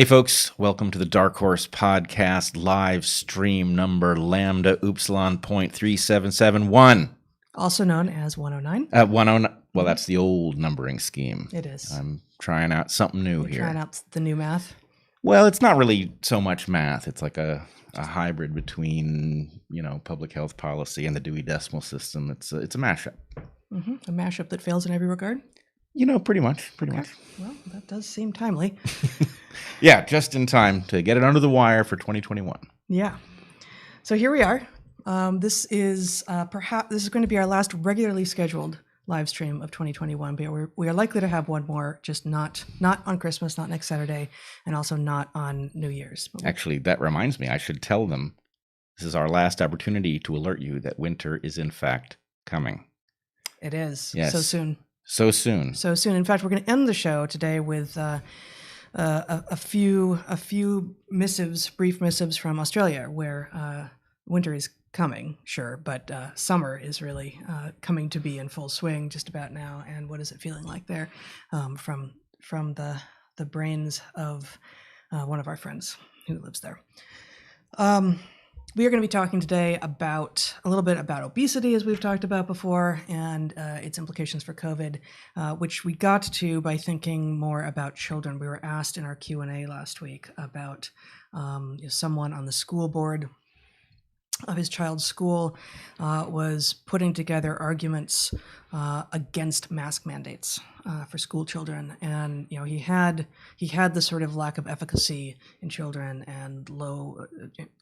Hey folks, welcome to the DarkHorse podcast live stream number Lambda Upsilon .3771. Also known as 109. 109. Well, that's the old numbering scheme. It is. I'm trying out something new here. Trying out the new math? Well, it's not really so much math. It's like a hybrid between, public health policy and the Dewey Decimal System. It's a mashup. Mm-hmm. A mashup that fails in every regard? Pretty much. Well, that does seem timely. Yeah, just in time to get it under the wire for 2021. Yeah. So here we are. This is going to be our last regularly scheduled live stream of 2021, but we are likely to have one more, just not on Christmas, not next Saturday, and also not on New Year's. Actually, that reminds me, I should tell them this is our last opportunity to alert you that winter is in fact coming. It is. Yes. So soon. So soon. In fact, we're going to end the show today with a few brief missives from Australia, where winter is coming, sure, but summer is really coming to be in full swing just about now. And what is it feeling like there? From the brains of one of our friends who lives there. We are going to be talking today a little bit about obesity, as we've talked about before, and its implications for COVID, which we got to by thinking more about children. We were asked in our Q&A last week about someone on the school board of his child's school was putting together arguments against mask mandates for school children, and he had the sort of lack of efficacy in children and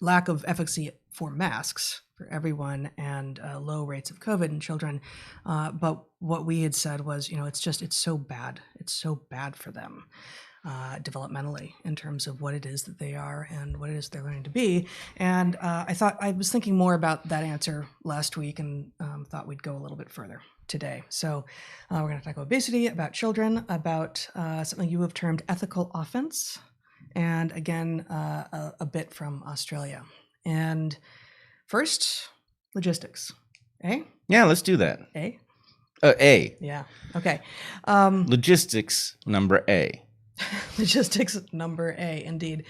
lack of efficacy for masks for everyone, and low rates of COVID in children. But what we had said was, it's so bad for them. Developmentally, in terms of what it is that they are and what it is they're learning to be. And I was thinking more about that answer last week, and thought we'd go a little bit further today. So we're going to talk about obesity, about children, about something you have termed ethical offense, and again, a bit from Australia. And first, logistics. Yeah, let's do that. A. Yeah. Okay. Logistics number A. Logistics number A, indeed.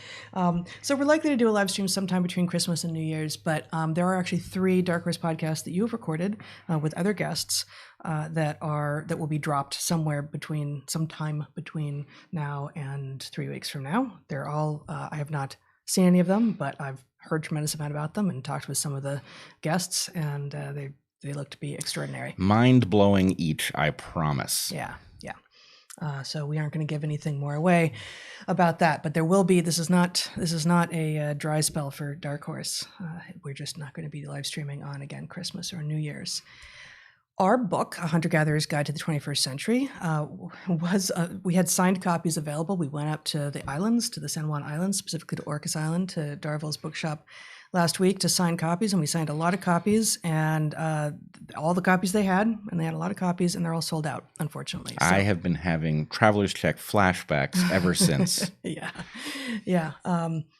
So we're likely to do a live stream sometime between Christmas and New Year's, but there are actually 3 DarkHorse podcasts that you have recorded with other guests that will be dropped sometime between now and 3 weeks from now. They're all I have not seen any of them, but I've heard tremendous amount about them and talked with some of the guests, and they look to be extraordinary. Mind-blowing each, I promise. Yeah. So we aren't going to give anything more away about that, but there will be. This is not a dry spell for DarkHorse. We're just not going to be live streaming on, again, Christmas or New Year's. Our book, A Hunter-Gatherer's Guide to the 21st Century, we had signed copies available. We went up to the islands, to the San Juan Islands, specifically to Orcas Island, to Darville's bookshop last week to sign copies, and we signed a lot of copies, and all the copies they had, and they had a lot of copies, and they're all sold out, unfortunately. So. I have been having Traveler's Check flashbacks ever since. Yeah.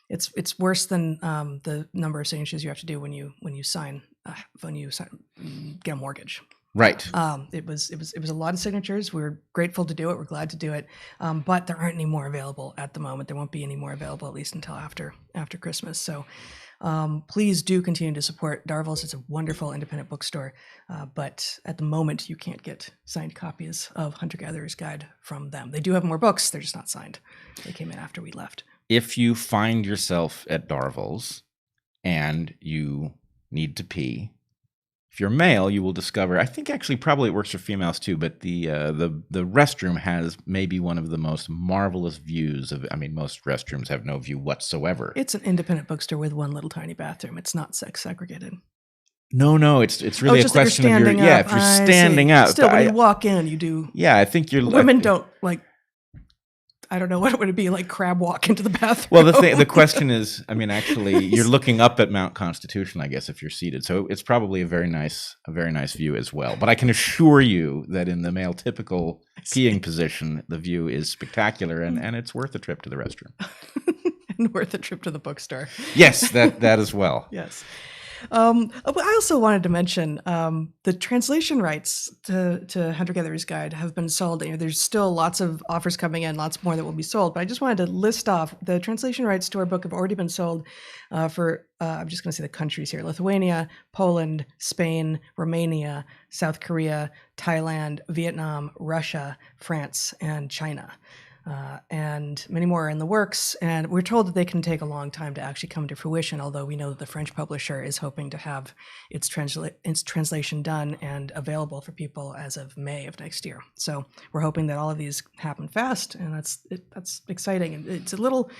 It's worse than the number of signatures you have to do when you get a mortgage. Right. It was a lot of signatures. We're grateful to do it. We're glad to do it. But there aren't any more available at the moment. There won't be any more available, at least until after Christmas. So please do continue to support Darville's. It's a wonderful independent bookstore. But at the moment, you can't get signed copies of Hunter-Gatherer's Guide from them. They do have more books. They're just not signed. They came in after we left. If you find yourself at Darville's and you need to pee, if you're male, you will discover, I think actually probably it works for females too, but the restroom has maybe one of the most marvelous views of, most restrooms have no view whatsoever. It's an independent bookstore with one little tiny bathroom. It's not sex segregated. No, it's really a question of if you're standing up. Still, when you walk in, you do. Yeah, I think women don't I don't know what it would be like, crab walk into the bathroom. Well, the question is, actually, you're looking up at Mount Constitution, I guess, if you're seated. So it's probably a very nice view as well. But I can assure you that in the male typical peeing position, the view is spectacular, and it's worth a trip to the restroom. And worth a trip to the bookstore. Yes, that as well. Yes. But I also wanted to mention the translation rights to Hunter Gatherer's Guide have been sold. There's still lots of offers coming in, lots more that will be sold. But I just wanted to list off the translation rights to our book have already been sold for, I'm just going to say the countries here: Lithuania, Poland, Spain, Romania, South Korea, Thailand, Vietnam, Russia, France, and China. And many more are in the works. And we're told that they can take a long time to actually come to fruition, although we know that the French publisher is hoping to have its translation done and available for people as of May of next year. So we're hoping that all of these happen fast, and that's exciting. And it's a little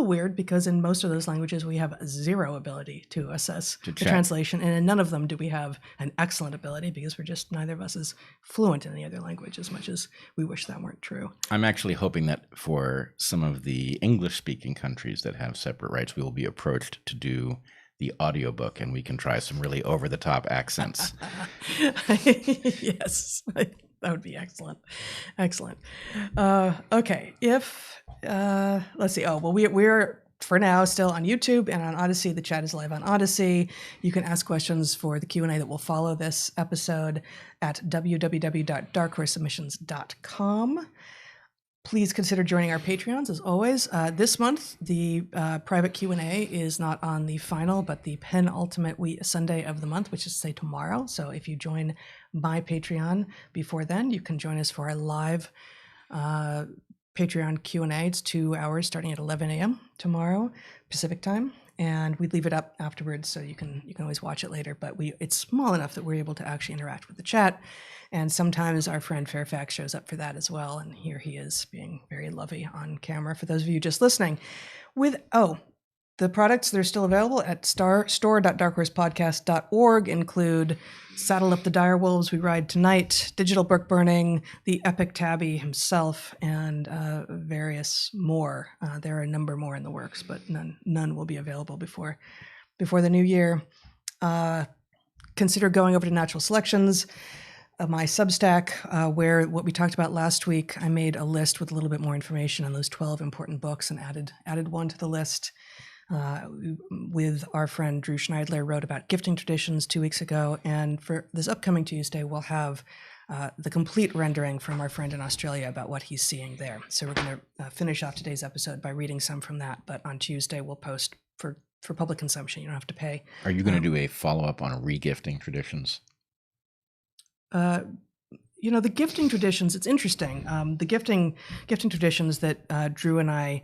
weird because in most of those languages we have zero ability to assess the translation, and in none of them do we have an excellent ability because we're just, neither of us is fluent in any other language, as much as we wish that weren't true. I'm actually hoping that for some of the English-speaking countries that have separate rights, we will be approached to do the audiobook, and we can try some really over-the-top accents. Yes, that would be excellent. Excellent. Okay, let's see. Oh, well, we're for now still on YouTube and on Odyssey. The chat is live on Odyssey. You can ask questions for the Q&A that will follow this episode at www.darkhorsesubmissions.com. Please consider joining our Patreons, as always. This month, the private Q&A is not on the final, but the penultimate Sunday of the month, which is, say, tomorrow. So if you join my Patreon before then, you can join us for our live Patreon Q&A. It's 2 hours starting at 11 a.m. tomorrow, Pacific time. And we leave it up afterwards, so you can always watch it later. But it's small enough that we're able to actually interact with the chat. And sometimes our friend Fairfax shows up for that as well. And here he is being very lovey on camera for those of you just listening. The products that are still available at store.darkhorsepodcast.org include Saddle Up the Direwolves, We Ride Tonight, Digital Book Burning, the Epic Tabby himself, and various more. There are a number more in the works, but none will be available before the new year. Consider going over to Natural Selections, my Substack, where what we talked about last week, I made a list with a little bit more information on those 12 important books and added one to the list. With our friend Drew Schneidler, wrote about gifting traditions 2 weeks ago. And for this upcoming Tuesday, we'll have the complete rendering from our friend in Australia about what he's seeing there. So we're going to finish off today's episode by reading some from that. But on Tuesday, we'll post for public consumption. You don't have to pay. Are you going to do a follow-up on regifting traditions? The gifting traditions, it's interesting. The gifting traditions that Drew and I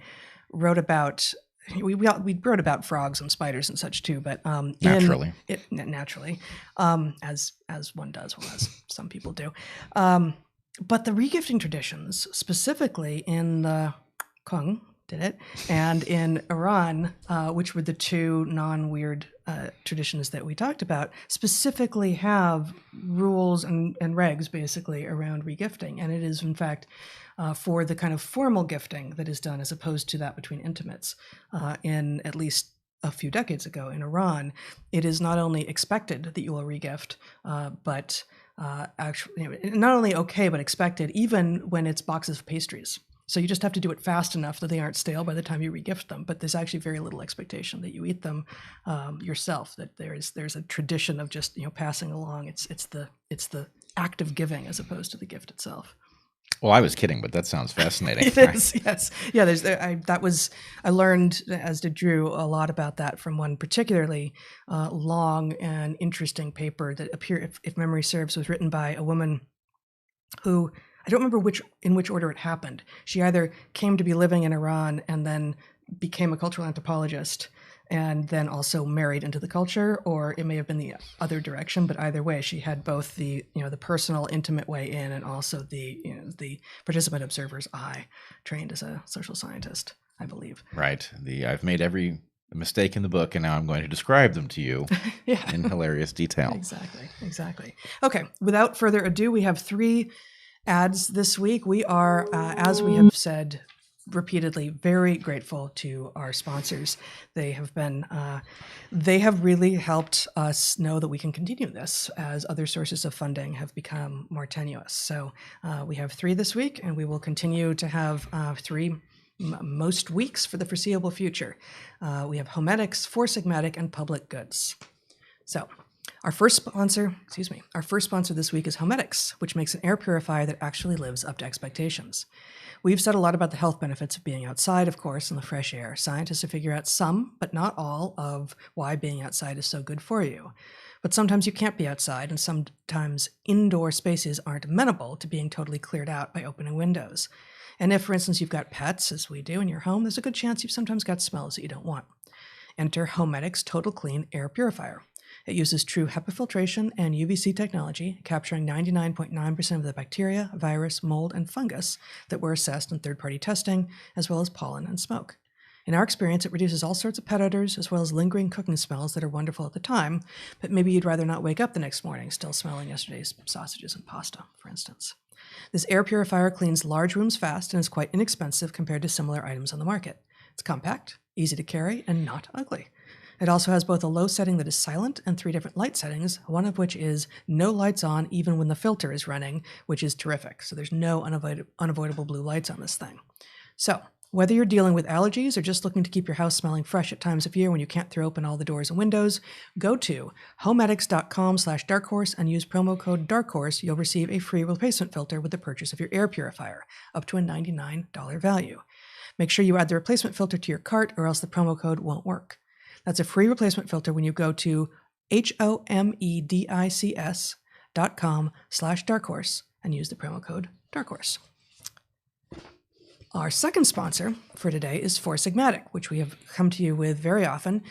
wrote about, we wrote about frogs and spiders and such too, but naturally, as one does, well, as some people do. But the regifting traditions, specifically in the Kung did it, and in Iran, which were the two non-weird traditions that we talked about, specifically have rules and regs basically around regifting. And it is, in fact, for the kind of formal gifting that is done as opposed to that between intimates. In at least a few decades ago in Iran, it is not only expected that you will regift, but actually not only okay, but expected even when it's boxes of pastries. So you just have to do it fast enough that they aren't stale by the time you regift them. But there's actually very little expectation that you eat them yourself. That there's a tradition of just passing along. It's the act of giving as opposed to the gift itself. Well, I was kidding, but that sounds fascinating. It is, yes, yeah. I learned, as did Drew, a lot about that from one particularly long and interesting paper that appeared, if memory serves, was written by a woman who, I don't remember in which order it happened. She either came to be living in Iran and then became a cultural anthropologist and then also married into the culture, or it may have been the other direction. But either way, she had both the personal, intimate way in, and also the participant observer's eye, trained as a social scientist, I believe. Right. I've made every mistake in the book, and now I'm going to describe them to you in hilarious detail. Exactly. Okay. Without further ado, we have 3 ads this week. We are, as we have said repeatedly, very grateful to our sponsors. They have really helped us know that we can continue this as other sources of funding have become more tenuous. So we have 3 this week, and we will continue to have 3 most weeks for the foreseeable future. We have Homedics, Four Sigmatic, and Public Goods. So, our first sponsor this week is Homedics, which makes an air purifier that actually lives up to expectations. We've said a lot about the health benefits of being outside, of course, in the fresh air. Scientists have figured out some, but not all, of why being outside is so good for you. But sometimes you can't be outside, and sometimes indoor spaces aren't amenable to being totally cleared out by opening windows. And if, for instance, you've got pets, as we do in your home, there's a good chance you've sometimes got smells that you don't want. Enter Homedics Total Clean Air Purifier. It uses true HEPA filtration and UVC technology, capturing 99.9% of the bacteria, virus, mold, and fungus that were assessed in third-party testing, as well as pollen and smoke. In our experience, it reduces all sorts of pet odors, as well as lingering cooking smells that are wonderful at the time, but maybe you'd rather not wake up the next morning still smelling yesterday's sausages and pasta, for instance. This air purifier cleans large rooms fast and is quite inexpensive compared to similar items on the market. It's compact, easy to carry, and not ugly. It also has both a low setting that is silent and 3 different light settings, one of which is no lights on even when the filter is running, which is terrific. So there's no unavoidable blue lights on this thing. So whether you're dealing with allergies or just looking to keep your house smelling fresh at times of year when you can't throw open all the doors and windows, go to homedics.com/darkhorse and use promo code darkhorse. You'll receive a free replacement filter with the purchase of your air purifier, up to a $99 value. Make sure you add the replacement filter to your cart or else the promo code won't work. That's a free replacement filter when you go to homedics.com/darkhorse and use the promo code darkhorse. Our second sponsor for today is Four Sigmatic, which we have come to you with very often.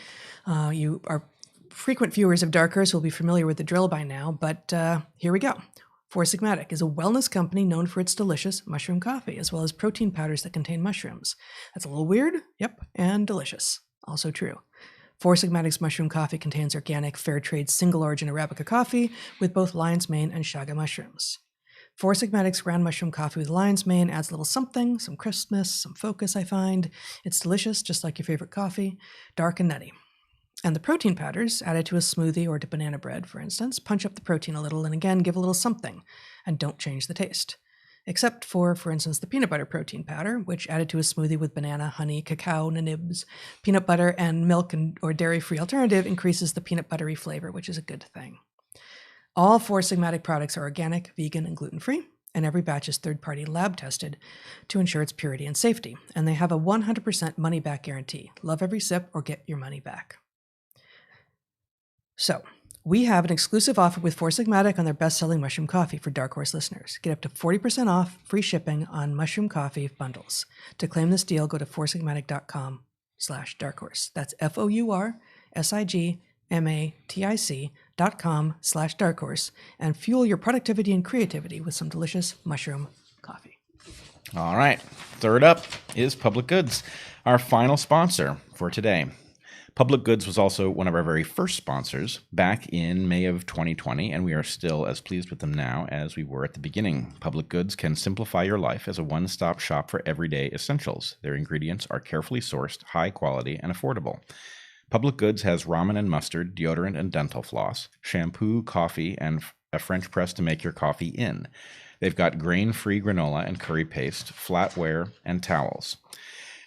You are frequent viewers of DarkHorse will be familiar with the drill by now, but here we go. Four Sigmatic is a wellness company known for its delicious mushroom coffee, as well as protein powders that contain mushrooms. That's a little weird, yep, and delicious. Also true. Four Sigmatic's mushroom coffee contains organic, fair trade, single origin Arabica coffee with both lion's mane and chaga mushrooms. Four Sigmatic's ground mushroom coffee with lion's mane adds a little something, some crispness, some focus, I find. It's delicious, just like your favorite coffee, dark and nutty. And the protein powders, added to a smoothie or to banana bread, for instance, punch up the protein a little and again give a little something, and don't change the taste. Except for instance, the peanut butter protein powder, which added to a smoothie with banana, honey, cacao, nibs, peanut butter, and milk or dairy-free alternative increases the peanut buttery flavor, which is a good thing. All Four Sigmatic products are organic, vegan, and gluten-free, and every batch is third-party lab tested to ensure its purity and safety. And they have a 100% money-back guarantee. Love every sip or get your money back. So, we have an exclusive offer with Four Sigmatic on their best-selling mushroom coffee for DarkHorse listeners. Get up to 40% off free shipping on mushroom coffee bundles. To claim this deal, go to foursigmatic.com/darkhorse. That's FOURSIGMATIC.com/darkhorse and fuel your productivity and creativity with some delicious mushroom coffee. All right. Third up is Public Goods, our final sponsor for today. Public Goods was also one of our very first sponsors back in May of 2020, and we are still as pleased with them now as we were at the beginning. Public Goods can simplify your life as a one-stop shop for everyday essentials. Their ingredients are carefully sourced, high quality, and affordable. Public Goods has ramen and mustard, deodorant and dental floss, shampoo, coffee, and a French press to make your coffee in. They've got grain-free granola and curry paste, flatware, and towels.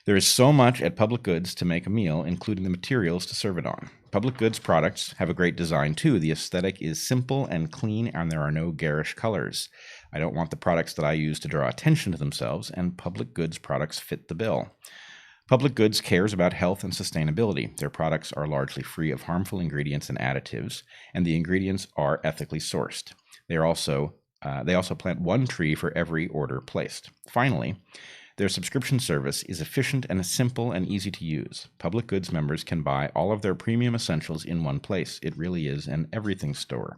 There is so much at Public Goods to make a meal, including the materials to serve it on. Public Goods products have a great design too. The aesthetic is simple and clean, and there are no garish colors. I don't want the products that I use to draw attention to themselves, and Public Goods products fit the bill. Public Goods cares about health and sustainability. Their products are largely free of harmful ingredients and additives, and the ingredients are ethically sourced. They also plant one tree for every order placed. Finally, their subscription service is efficient and simple and easy to use. Public Goods members can buy all of their premium essentials in one place. It really is an everything store.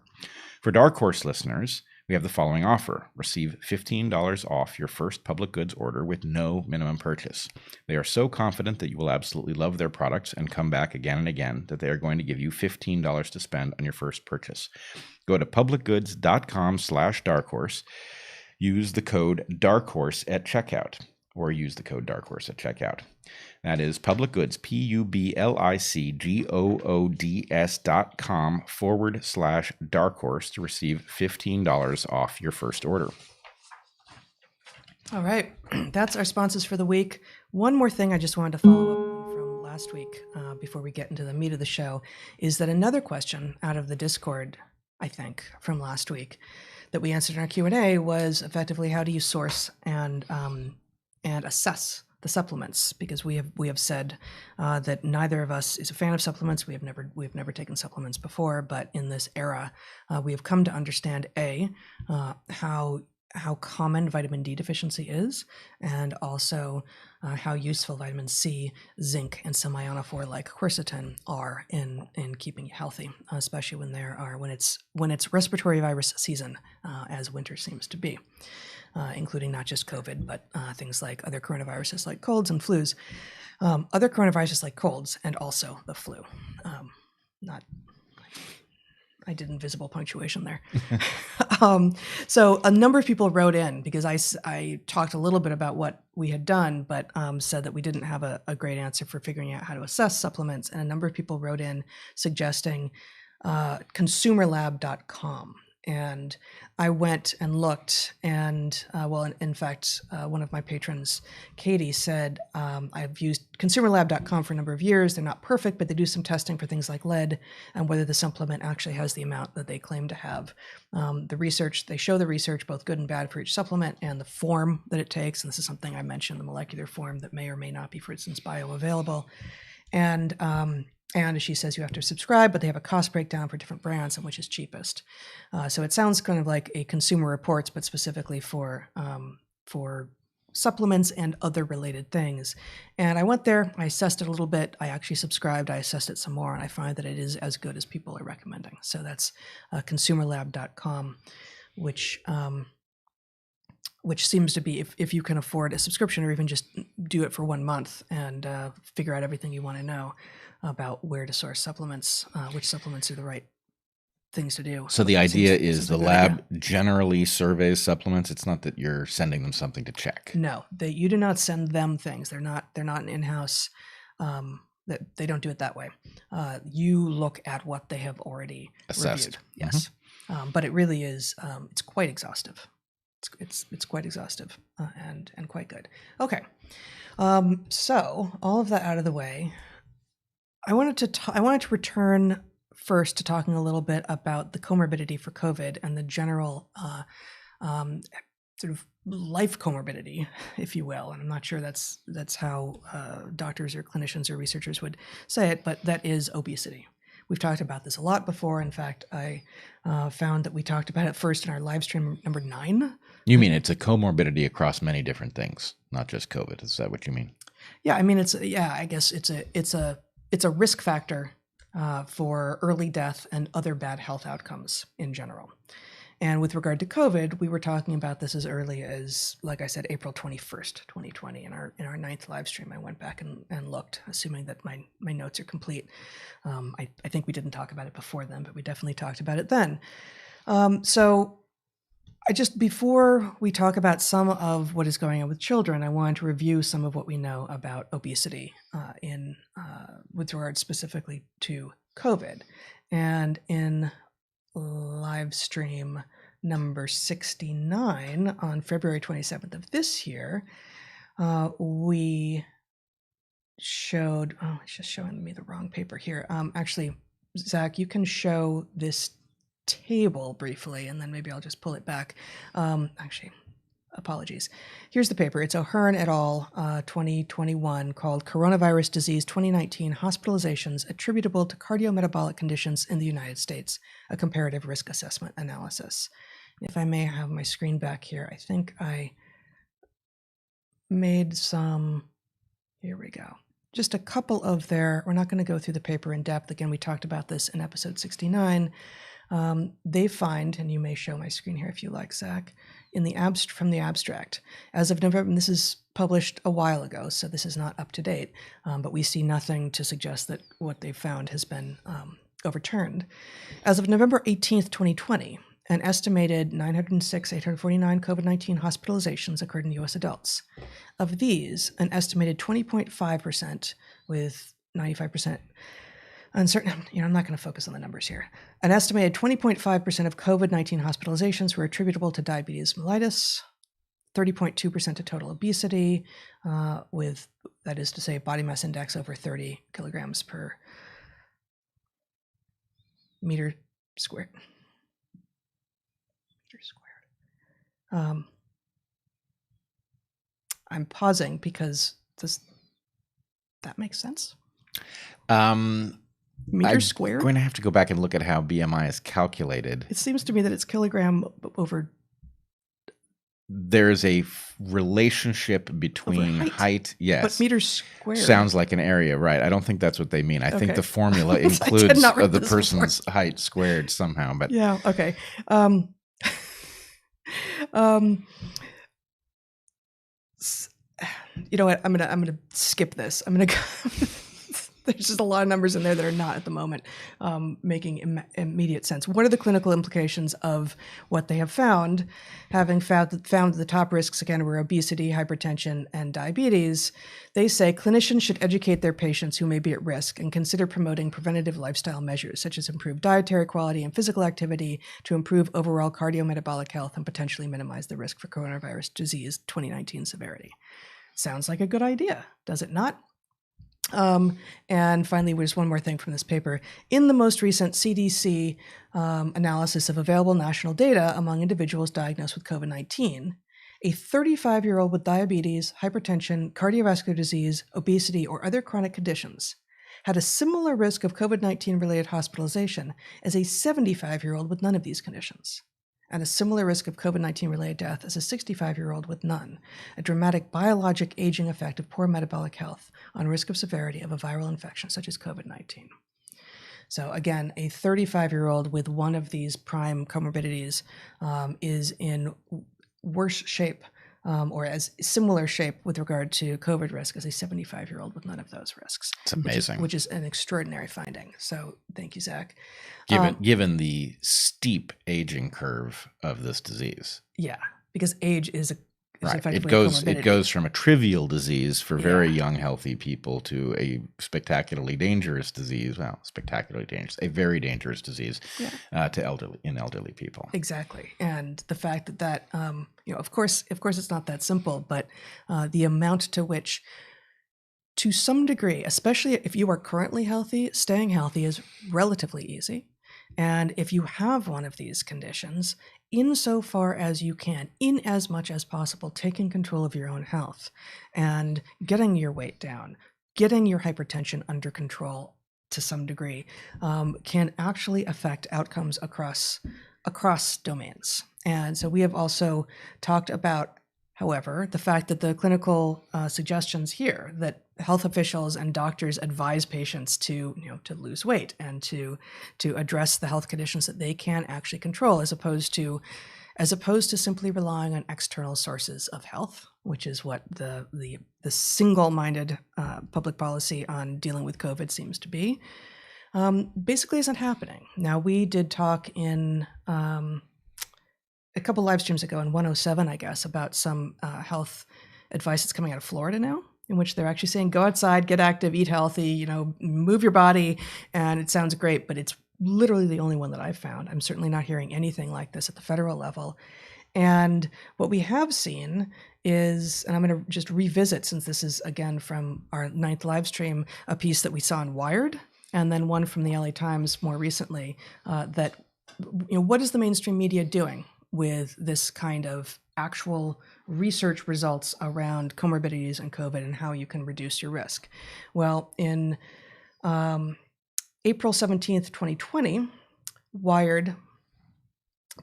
For DarkHorse listeners, we have the following offer. Receive $15 off your first Public Goods order with no minimum purchase. They are so confident that you will absolutely love their products and come back again and again that they are going to give you $15 to spend on your first purchase. Go to publicgoods.com/darkhorse. Use the code DarkHorse at checkout. Or use the code DarkHorse at checkout. That is Public Goods, publicgoods.com/darkhorse to receive $15 off your first order. All right, that's our sponsors for the week. One more thing I just wanted to follow up on from last week, before we get into the meat of the show, is that another question out of the Discord, I think, from last week that we answered in our Q&A was effectively how do you source and assess the supplements, because we have said that neither of us is a fan of supplements. We've never taken supplements before, but in this era, we have come to understand how common vitamin D deficiency is, and also how useful vitamin C, zinc, and some ionophore like quercetin are in keeping you healthy, especially when it's respiratory virus season, as winter seems to be, including not just COVID, but things like other coronaviruses like colds and flus, other coronaviruses like colds, and also the flu. I did invisible punctuation there. So a number of people wrote in because I talked a little bit about what we had done, but said that we didn't have a great answer for figuring out how to assess supplements. And a number of people wrote in suggesting consumerlab.com. And I went and looked, and in fact, one of my patrons, Katie, said, I've used consumerlab.com for a number of years. They're not perfect, but they do some testing for things like lead and whether the supplement actually has the amount that they claim to have. They show the research, both good and bad, for each supplement and the form that it takes. And this is something I mentioned, the molecular form that may or may not be, for instance, bioavailable. And as she says, you have to subscribe, but they have a cost breakdown for different brands and which is cheapest. So it sounds kind of like a Consumer Reports, but specifically for supplements and other related things. And I went there, I assessed it a little bit. I actually subscribed, I assessed it some more, and I find that it is as good as people are recommending. So that's consumerlab.com, which seems to be, if you can afford a subscription or even just do it for 1 month and figure out everything you want to know about where to source supplements, which supplements are the right things to do. So the idea is the lab generally surveys supplements. It's not that you're sending them something to check. No, you do not send them things. They're not an in-house. That they don't do it that way. You look at what they have already assessed. Reviewed. Yes, but it really is. It's quite exhaustive. It's quite exhaustive and quite good. Okay, so all of that out of the way, I wanted to return first to talking a little bit about the comorbidity for COVID and the general sort of life comorbidity, if you will. And I'm not sure that's how doctors or clinicians or researchers would say it, but that is obesity. We've talked about this a lot before. In fact, I found that we talked about it first in our live stream number 9. You mean it's a comorbidity across many different things, not just COVID? Is that what you mean? Yeah, I mean I guess it's a risk factor for early death and other bad health outcomes in general. And with regard to COVID, we were talking about this as early as, like I said, April 21st, 2020. In our 9th live stream, I went back and looked, assuming that my notes are complete. I think we didn't talk about it before then, but we definitely talked about it then. So before we talk about some of what is going on with children, I wanted to review some of what we know about obesity with regard specifically to COVID. And in live stream number 69 on February 27th of this year, we showed, it's just showing me the wrong paper here. Actually, Zach, you can show this table briefly, and then maybe I'll just pull it back. Actually, apologies. Here's the paper. It's O'Hearn et al. 2021, called Coronavirus Disease 2019 Hospitalizations Attributable to Cardiometabolic Conditions in the United States, a Comparative Risk Assessment Analysis. If I may have my screen back here, I think I made some, here we go. Just a couple of we're not going to go through the paper in depth. Again, we talked about this in episode 69. They find, and you may show my screen here if you like, Zach, from the abstract, as of November, and this is published a while ago, so this is not up to date, but we see nothing to suggest that what they found has been overturned. As of November 18th, 2020, an estimated 906,849 COVID-19 hospitalizations occurred in U.S. adults. Of these, an estimated 20.5% with 95% uncertain, I'm not going to focus on the numbers here. An estimated 20.5% of COVID-19 hospitalizations were attributable to diabetes mellitus. 30.2% of total obesity, with, that is to say, body mass index over 30 kilograms per meter squared. I'm pausing because that makes sense. Meter squared? I'm going to have to go back and look at how BMI is calculated. It seems to me that it's kilogram over. There's a relationship between height. Yes. But meters squared. Sounds like an area, right? I don't think that's what they mean. I think the formula includes the person's height squared somehow. But yeah, okay. You know what? I'm gonna skip this. I'm gonna go. There's just a lot of numbers in there that are not at the moment making immediate sense. What are the clinical implications of what they have found? Having found the top risks, again, were obesity, hypertension, and diabetes. They say clinicians should educate their patients who may be at risk and consider promoting preventative lifestyle measures, such as improved dietary quality and physical activity to improve overall cardiometabolic health and potentially minimize the risk for coronavirus disease 2019 severity. Sounds like a good idea, does it not? And finally, there's one more thing from this paper. In the most recent CDC analysis of available national data among individuals diagnosed with COVID-19, a 35-year-old with diabetes, hypertension, cardiovascular disease, obesity, or other chronic conditions had a similar risk of COVID-19 related hospitalization as a 75-year-old with none of these conditions, and a similar risk of COVID-19 related death as a 65-year-old with none, a dramatic biologic aging effect of poor metabolic health on risk of severity of a viral infection such as COVID-19. So again, a 35-year-old with one of these prime comorbidities is in worse shape or as similar shape with regard to COVID risk as a 75-year-old with none of those risks. It's amazing. Which is an extraordinary finding. So thank you, Zach. Given the steep aging curve of this disease. Yeah, because age is right. It goes from a trivial disease for very young, healthy people to a spectacularly dangerous disease. Well, spectacularly dangerous, a very dangerous disease to elderly people. Exactly, and the fact that of course, it's not that simple, but the amount to which, to some degree, especially if you are currently healthy, staying healthy is relatively easy. And if you have one of these conditions, insofar as you can, in as much as possible, taking control of your own health and getting your weight down, getting your hypertension under control to some degree, can actually affect outcomes across domains. And so we have also talked about, however, the fact that the clinical suggestions here that health officials and doctors advise patients to lose weight and to address the health conditions that they can actually control, as opposed to simply relying on external sources of health, which is what the single-minded public policy on dealing with COVID seems to be, basically isn't happening. Now, we did talk in a couple live streams ago in 107, I guess, about some health advice that's coming out of Florida now, in which they're actually saying, go outside, get active, eat healthy, move your body. And it sounds great, but it's literally the only one that I've found. I'm certainly not hearing anything like this at the federal level. And what we have seen is, and I'm going to just revisit, since this is, again, from our 9th live stream, a piece that we saw in Wired, and then one from the LA Times more recently, that, what is the mainstream media doing with this kind of actual research results around comorbidities and COVID and how you can reduce your risk? Well, in April 17th, 2020, Wired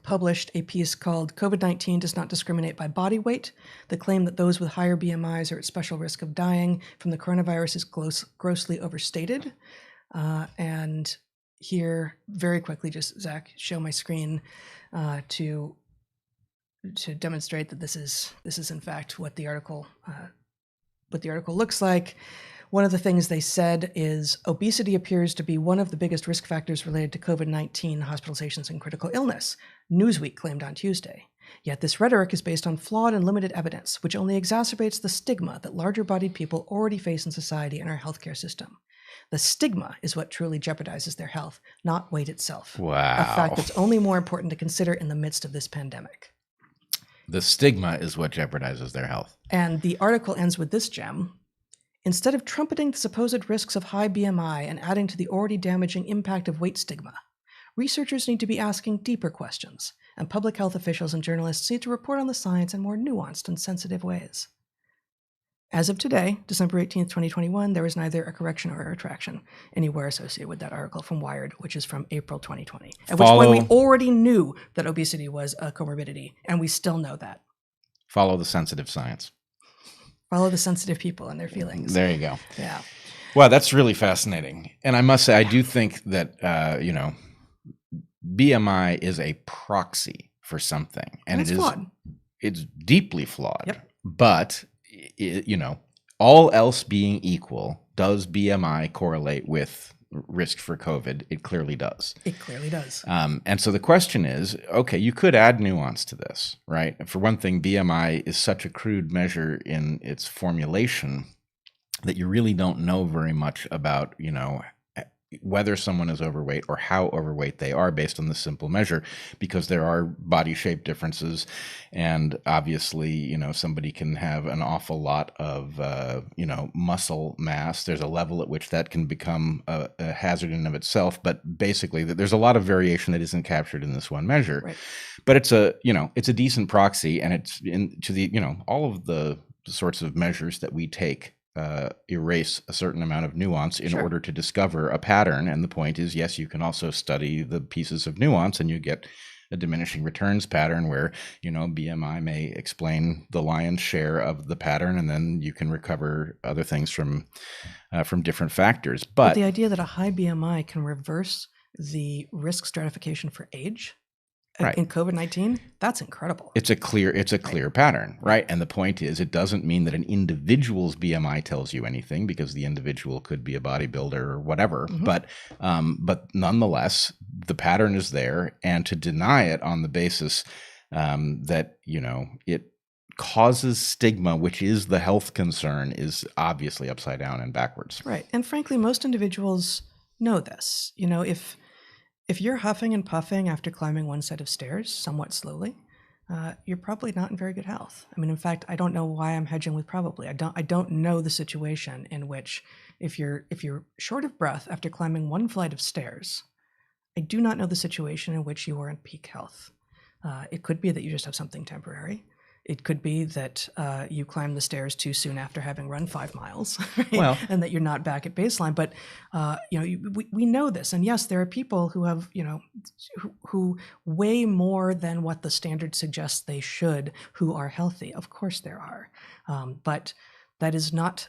published a piece called COVID-19 Does Not Discriminate by Body Weight. The claim that those with higher BMIs are at special risk of dying from the coronavirus is grossly overstated. And here, very quickly, just Zach, show my screen to demonstrate that this is in fact what the article looks like. One of the things they said is obesity appears to be one of the biggest risk factors related to COVID-19 hospitalizations and critical illness, Newsweek claimed on Tuesday. Yet this rhetoric is based on flawed and limited evidence, which only exacerbates the stigma that larger-bodied people already face in society and our healthcare system. The stigma is what truly jeopardizes their health, not weight itself. Wow. A fact that's only more important to consider in the midst of this pandemic. The stigma is what jeopardizes their health. And the article ends with this gem. Instead of trumpeting the supposed risks of high BMI and adding to the already damaging impact of weight stigma, researchers need to be asking deeper questions, and public health officials and journalists need to report on the science in more nuanced and sensitive ways. As of today, December 18th, 2021, there was neither a correction or a retraction anywhere associated with that article from Wired, which is from April 2020, at which point we already knew that obesity was a comorbidity, and we still know that. Follow the sensitive science. Follow the sensitive people and their feelings. There you go. Yeah. Well, that's really fascinating. And I must say, I do think that, BMI is a proxy for something. And it's flawed. It's deeply flawed. Yep. But, all else being equal, does BMI correlate with risk for COVID? It clearly does. It clearly does. And so the question is, okay, you could add nuance to this, right? For one thing, BMI is such a crude measure in its formulation that you really don't know very much about, whether someone is overweight or how overweight they are based on the simple measure, because there are body shape differences. And obviously, somebody can have an awful lot of, muscle mass. There's a level at which that can become a hazard in and of itself. But basically, there's a lot of variation that isn't captured in this one measure. Right. But it's a decent proxy, and it's all of the sorts of measures that we take erase a certain amount of nuance in order to discover a pattern. And the point is, yes, you can also study the pieces of nuance and you get a diminishing returns pattern where, BMI may explain the lion's share of the pattern, and then you can recover other things from different factors. But the idea that a high BMI can reverse the risk stratification for age in COVID-19, that's incredible. It's a clear pattern, right? And the point is, it doesn't mean that an individual's BMI tells you anything, because the individual could be a bodybuilder or whatever. Mm-hmm. But nonetheless, the pattern is there, and to deny it on the basis that it causes stigma, which is the health concern, is obviously upside down and backwards. Right, and frankly, most individuals know this. If you're huffing and puffing after climbing one set of stairs somewhat slowly, you're probably not in very good health. I mean, in fact, I don't know why I'm hedging with probably. I don't know the situation in which if you're short of breath after climbing one flight of stairs, I do not know the situation in which you are in peak health. It could be that you just have something temporary. It could be that you climbed the stairs too soon after having run 5 miles, right? Well, and that you're not back at baseline. But we know this, and yes, there are people who have who weigh more than what the standard suggests they should, who are healthy. Of course, there are, but that is not.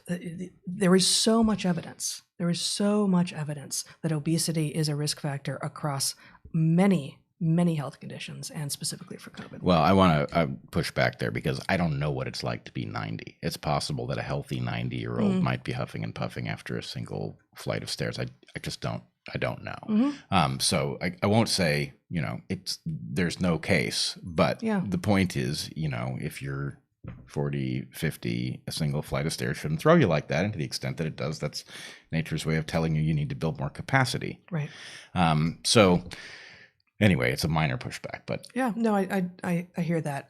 There is so much evidence. There is so much evidence that obesity is a risk factor across many health conditions, and specifically for COVID. Well, I want to push back there, because I don't know what it's like to be 90. It's possible that a healthy 90-year-old might be huffing and puffing after a single flight of stairs. I just don't. I don't know. Mm-hmm. So I won't say, there's no case, but the point is, if you're 40, 50, a single flight of stairs shouldn't throw you like that. And to the extent that it does, that's nature's way of telling you need to build more capacity. Right. So anyway, it's a minor pushback, but I hear that.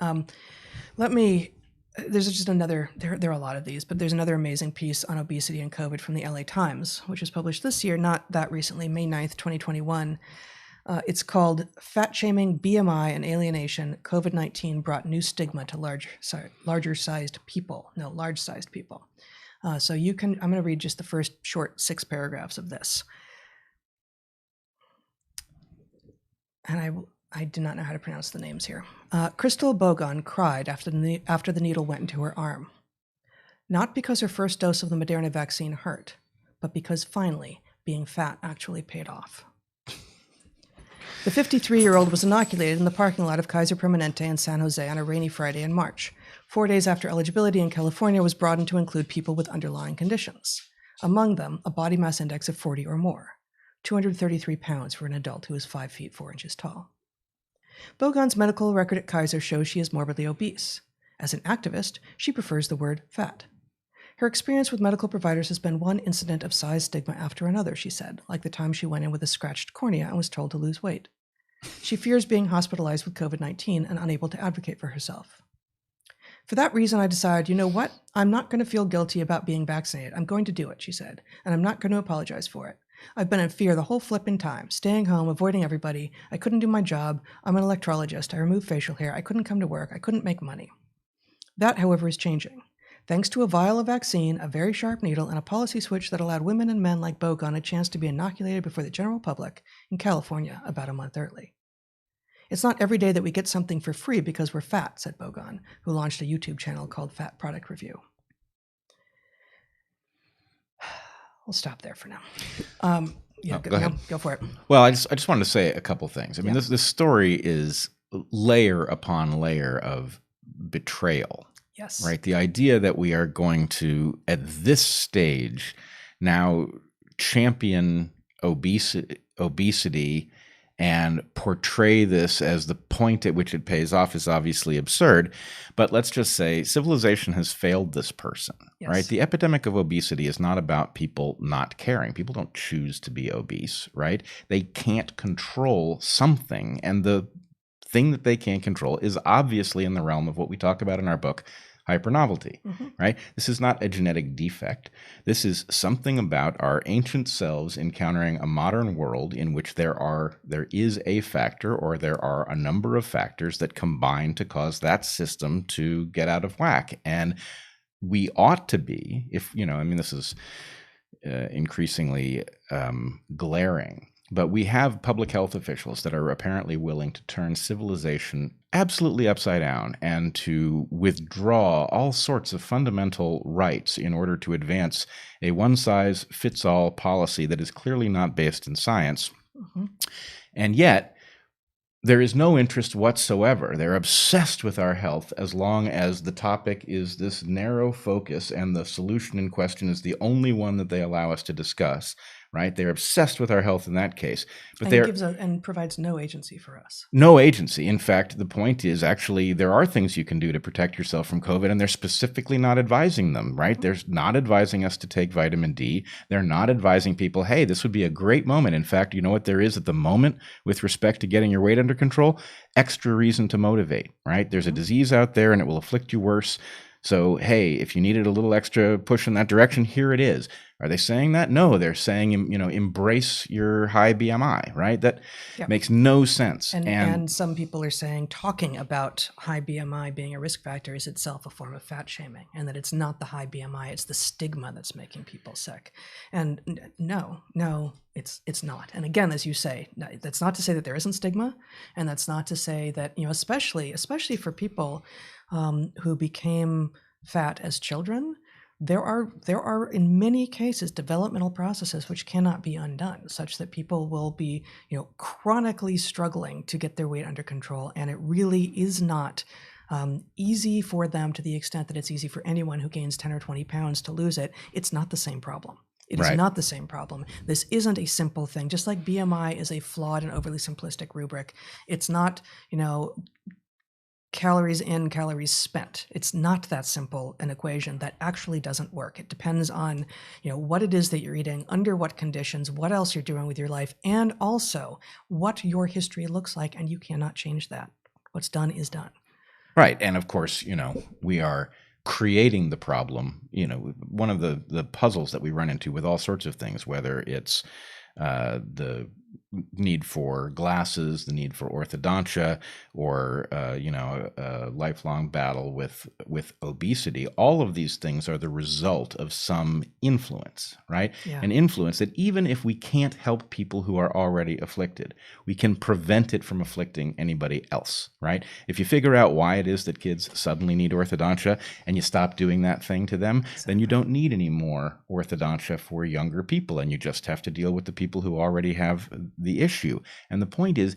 There's just another, there are a lot of these, but there's another amazing piece on obesity and COVID from the LA Times, which was published this year, not that recently, May 9th, 2021. It's called Fat Shaming, BMI, and Alienation. COVID-19 brought new stigma to large-sized people. So I'm going to read just the first short 6 paragraphs of this. And I do not know how to pronounce the names here. Crystal Bogon cried after the needle went into her arm. Not because her first dose of the Moderna vaccine hurt, but because finally being fat actually paid off. The 53-year-old was inoculated in the parking lot of Kaiser Permanente in San Jose on a rainy Friday in March, 4 days after eligibility in California was broadened to include people with underlying conditions. Among them, a body mass index of 40 or more. 233 pounds for an adult who is 5 feet 4 inches tall. Bogon's medical record at Kaiser shows she is morbidly obese. As an activist, she prefers the word fat. Her experience with medical providers has been one incident of size stigma after another, she said, like the time she went in with a scratched cornea and was told to lose weight. She fears being hospitalized with COVID-19 and unable to advocate for herself. For that reason, I decided, you know what? I'm not going to feel guilty about being vaccinated. I'm going to do it, she said, and I'm not going to apologize for it. I've been in fear the whole flipping time, staying home, avoiding everybody. I couldn't do my job. I'm an electrologist. I remove facial hair. I couldn't come to work. I couldn't make money. That, however, is changing. Thanks to a vial of vaccine, a very sharp needle, and a policy switch that allowed women and men like Bogon a chance to be inoculated before the general public in California about a month early. It's not every day that we get something for free because we're fat, said Bogon, who launched a YouTube channel called Fat Product Review. We'll stop there for now. Go ahead. Go for it. Well, I just wanted to say a couple things. I mean, this story is layer upon layer of betrayal. Yes. Right. The idea that we are going to, at this stage, now champion obesity and portray this as the point at which it pays off is obviously absurd. But let's just say civilization has failed this person, right? The epidemic of obesity is not about people not caring. People don't choose to be obese, right? They can't control something. And the thing that they can't control is obviously in the realm of what we talk about in our book, hypernovelty, right? This is not a genetic defect. This is something about our ancient selves encountering a modern world in which there is a factor, or there are a number of factors that combine to cause that system to get out of whack. And we ought to be, this is increasingly glaring, but we have public health officials that are apparently willing to turn civilization absolutely upside down and to withdraw all sorts of fundamental rights in order to advance a one-size-fits-all policy that is clearly not based in science. And yet, there is no interest whatsoever. They're obsessed with our health as long as the topic is this narrow focus and the solution in question is the only one that they allow us to discuss. Right? They're obsessed with our health in that case. But and provides no agency for us. No agency. In fact, the point is actually there are things you can do to protect yourself from COVID, and they're specifically not advising them, right? They're not advising us to take vitamin D. They're not advising people, hey, this would be a great moment. In fact, you know what there is at the moment with respect to getting your weight under control? Extra reason to motivate, right? There's a disease out there and it will afflict you worse. So, hey, if you needed a little extra push in that direction, here it is. Are they saying that? No, they're saying, embrace your high BMI, right? That makes no sense. And some people are saying talking about high BMI being a risk factor is itself a form of fat shaming, and that it's not the high BMI, it's the stigma that's making people sick. And no, it's not. And again, as you say, that's not to say that there isn't stigma, and that's not to say that, especially for people who became fat as children, there are in many cases developmental processes which cannot be undone, such that people will be chronically struggling to get their weight under control, and it really is not easy for them to the extent that it's easy for anyone who gains 10 or 20 pounds to lose it. It's not the same problem. It is not the same problem. This isn't a simple thing. Just like BMI is a flawed and overly simplistic rubric, it's not calories in, calories spent. It's not that simple an equation. That actually doesn't work. It depends on, what it is that you're eating, under what conditions, what else you're doing with your life, and also what your history looks like, and you cannot change that. What's done is done. Right. And of course, we are creating the problem. One of the puzzles that we run into with all sorts of things, whether it's the need for glasses, the need for orthodontia, or a lifelong battle with obesity. All of these things are the result of some influence, right? Yeah. An influence that even if we can't help people who are already afflicted, we can prevent it from afflicting anybody else, right? If you figure out why it is that kids suddenly need orthodontia and you stop doing that thing to them, then you don't need any more orthodontia for younger people, and you just have to deal with the people who already have the issue. And the point is,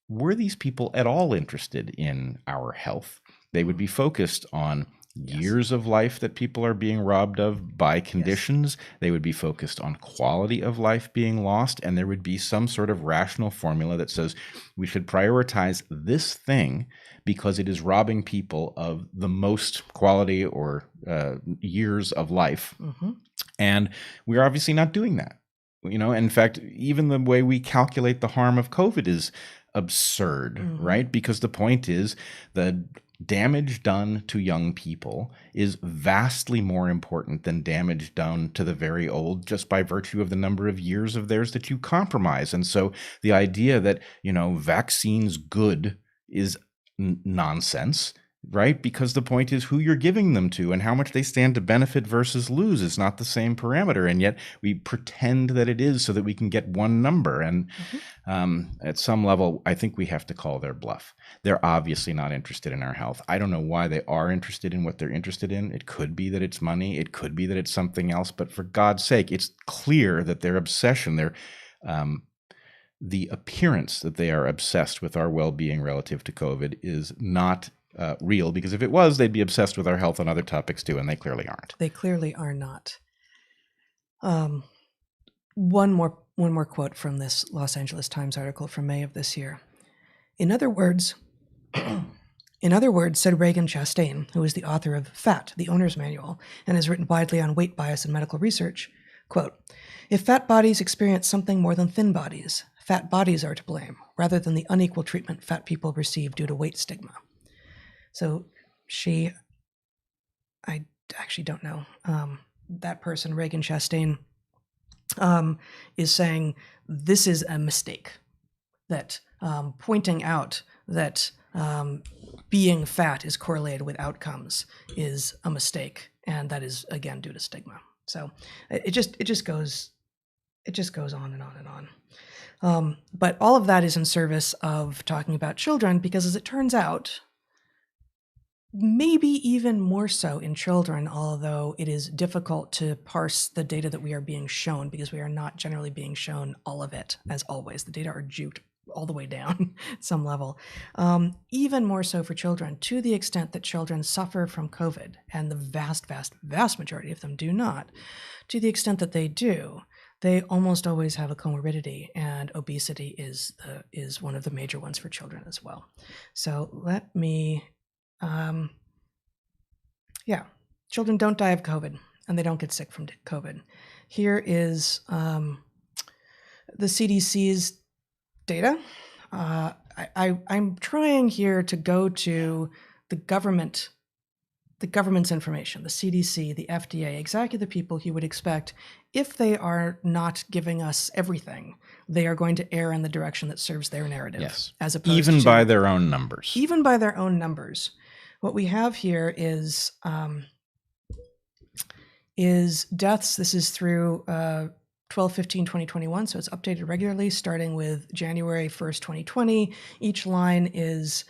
were these people at all interested in our health? They would be focused on years of life that people are being robbed of by conditions. They would be focused on quality of life being lost. And there would be some sort of rational formula that says we should prioritize this thing because it is robbing people of the most quality or years of life. And we're obviously not doing that. In fact, even the way we calculate the harm of COVID is absurd, Mhm. right? Because the point is the damage done to young people is vastly more important than damage done to the very old, just by virtue of the number of years of theirs that you compromise. And so the idea that, vaccines good is nonsense, right? Because the point is who you're giving them to and how much they stand to benefit versus lose is not the same parameter. And yet we pretend that it is so that we can get one number. And at some level, I think we have to call their bluff. They're obviously not interested in our health. I don't know why they are interested in what they're interested in. It could be that it's money. It could be that it's something else. But for God's sake, it's clear that their obsession, the appearance that they are obsessed with our well-being relative to COVID is not real, because if it was, they'd be obsessed with our health on other topics too, and they clearly aren't. They clearly are not. One more quote from this Los Angeles Times article from May of this year. In other words, said Reagan Chastain, who is the author of Fat, the Owner's Manual, and has written widely on weight bias and medical research, quote, if fat bodies experience something more than thin bodies, fat bodies are to blame, rather than the unequal treatment fat people receive due to weight stigma. So I actually don't know, that person, Reagan Chastain, is saying this is a mistake, that pointing out that being fat is correlated with outcomes is a mistake, and that is again due to stigma. So it just goes on and on and on. But all of that is in service of talking about children, because as it turns out, maybe even more so in children, although it is difficult to parse the data that we are being shown, because we are not generally being shown all of it, as always. The data are juked all the way down at some level. Even more so for children, to the extent that children suffer from COVID, and the vast, vast, vast majority of them do not. To the extent that they do, they almost always have a comorbidity, and obesity is one of the major ones for children as well. So let me... children don't die of COVID, and they don't get sick from COVID. Here is the CDC's data. I'm trying here to go to the government's information, the CDC, the FDA, exactly the people you would expect. If they are not giving us everything, they are going to err in the direction that serves their narrative. Yes. As opposed even to, by their own numbers. Even by their own numbers. What we have here is deaths. This is through 12/15/2021, so it's updated regularly, starting with January 1st, 2020. Each line is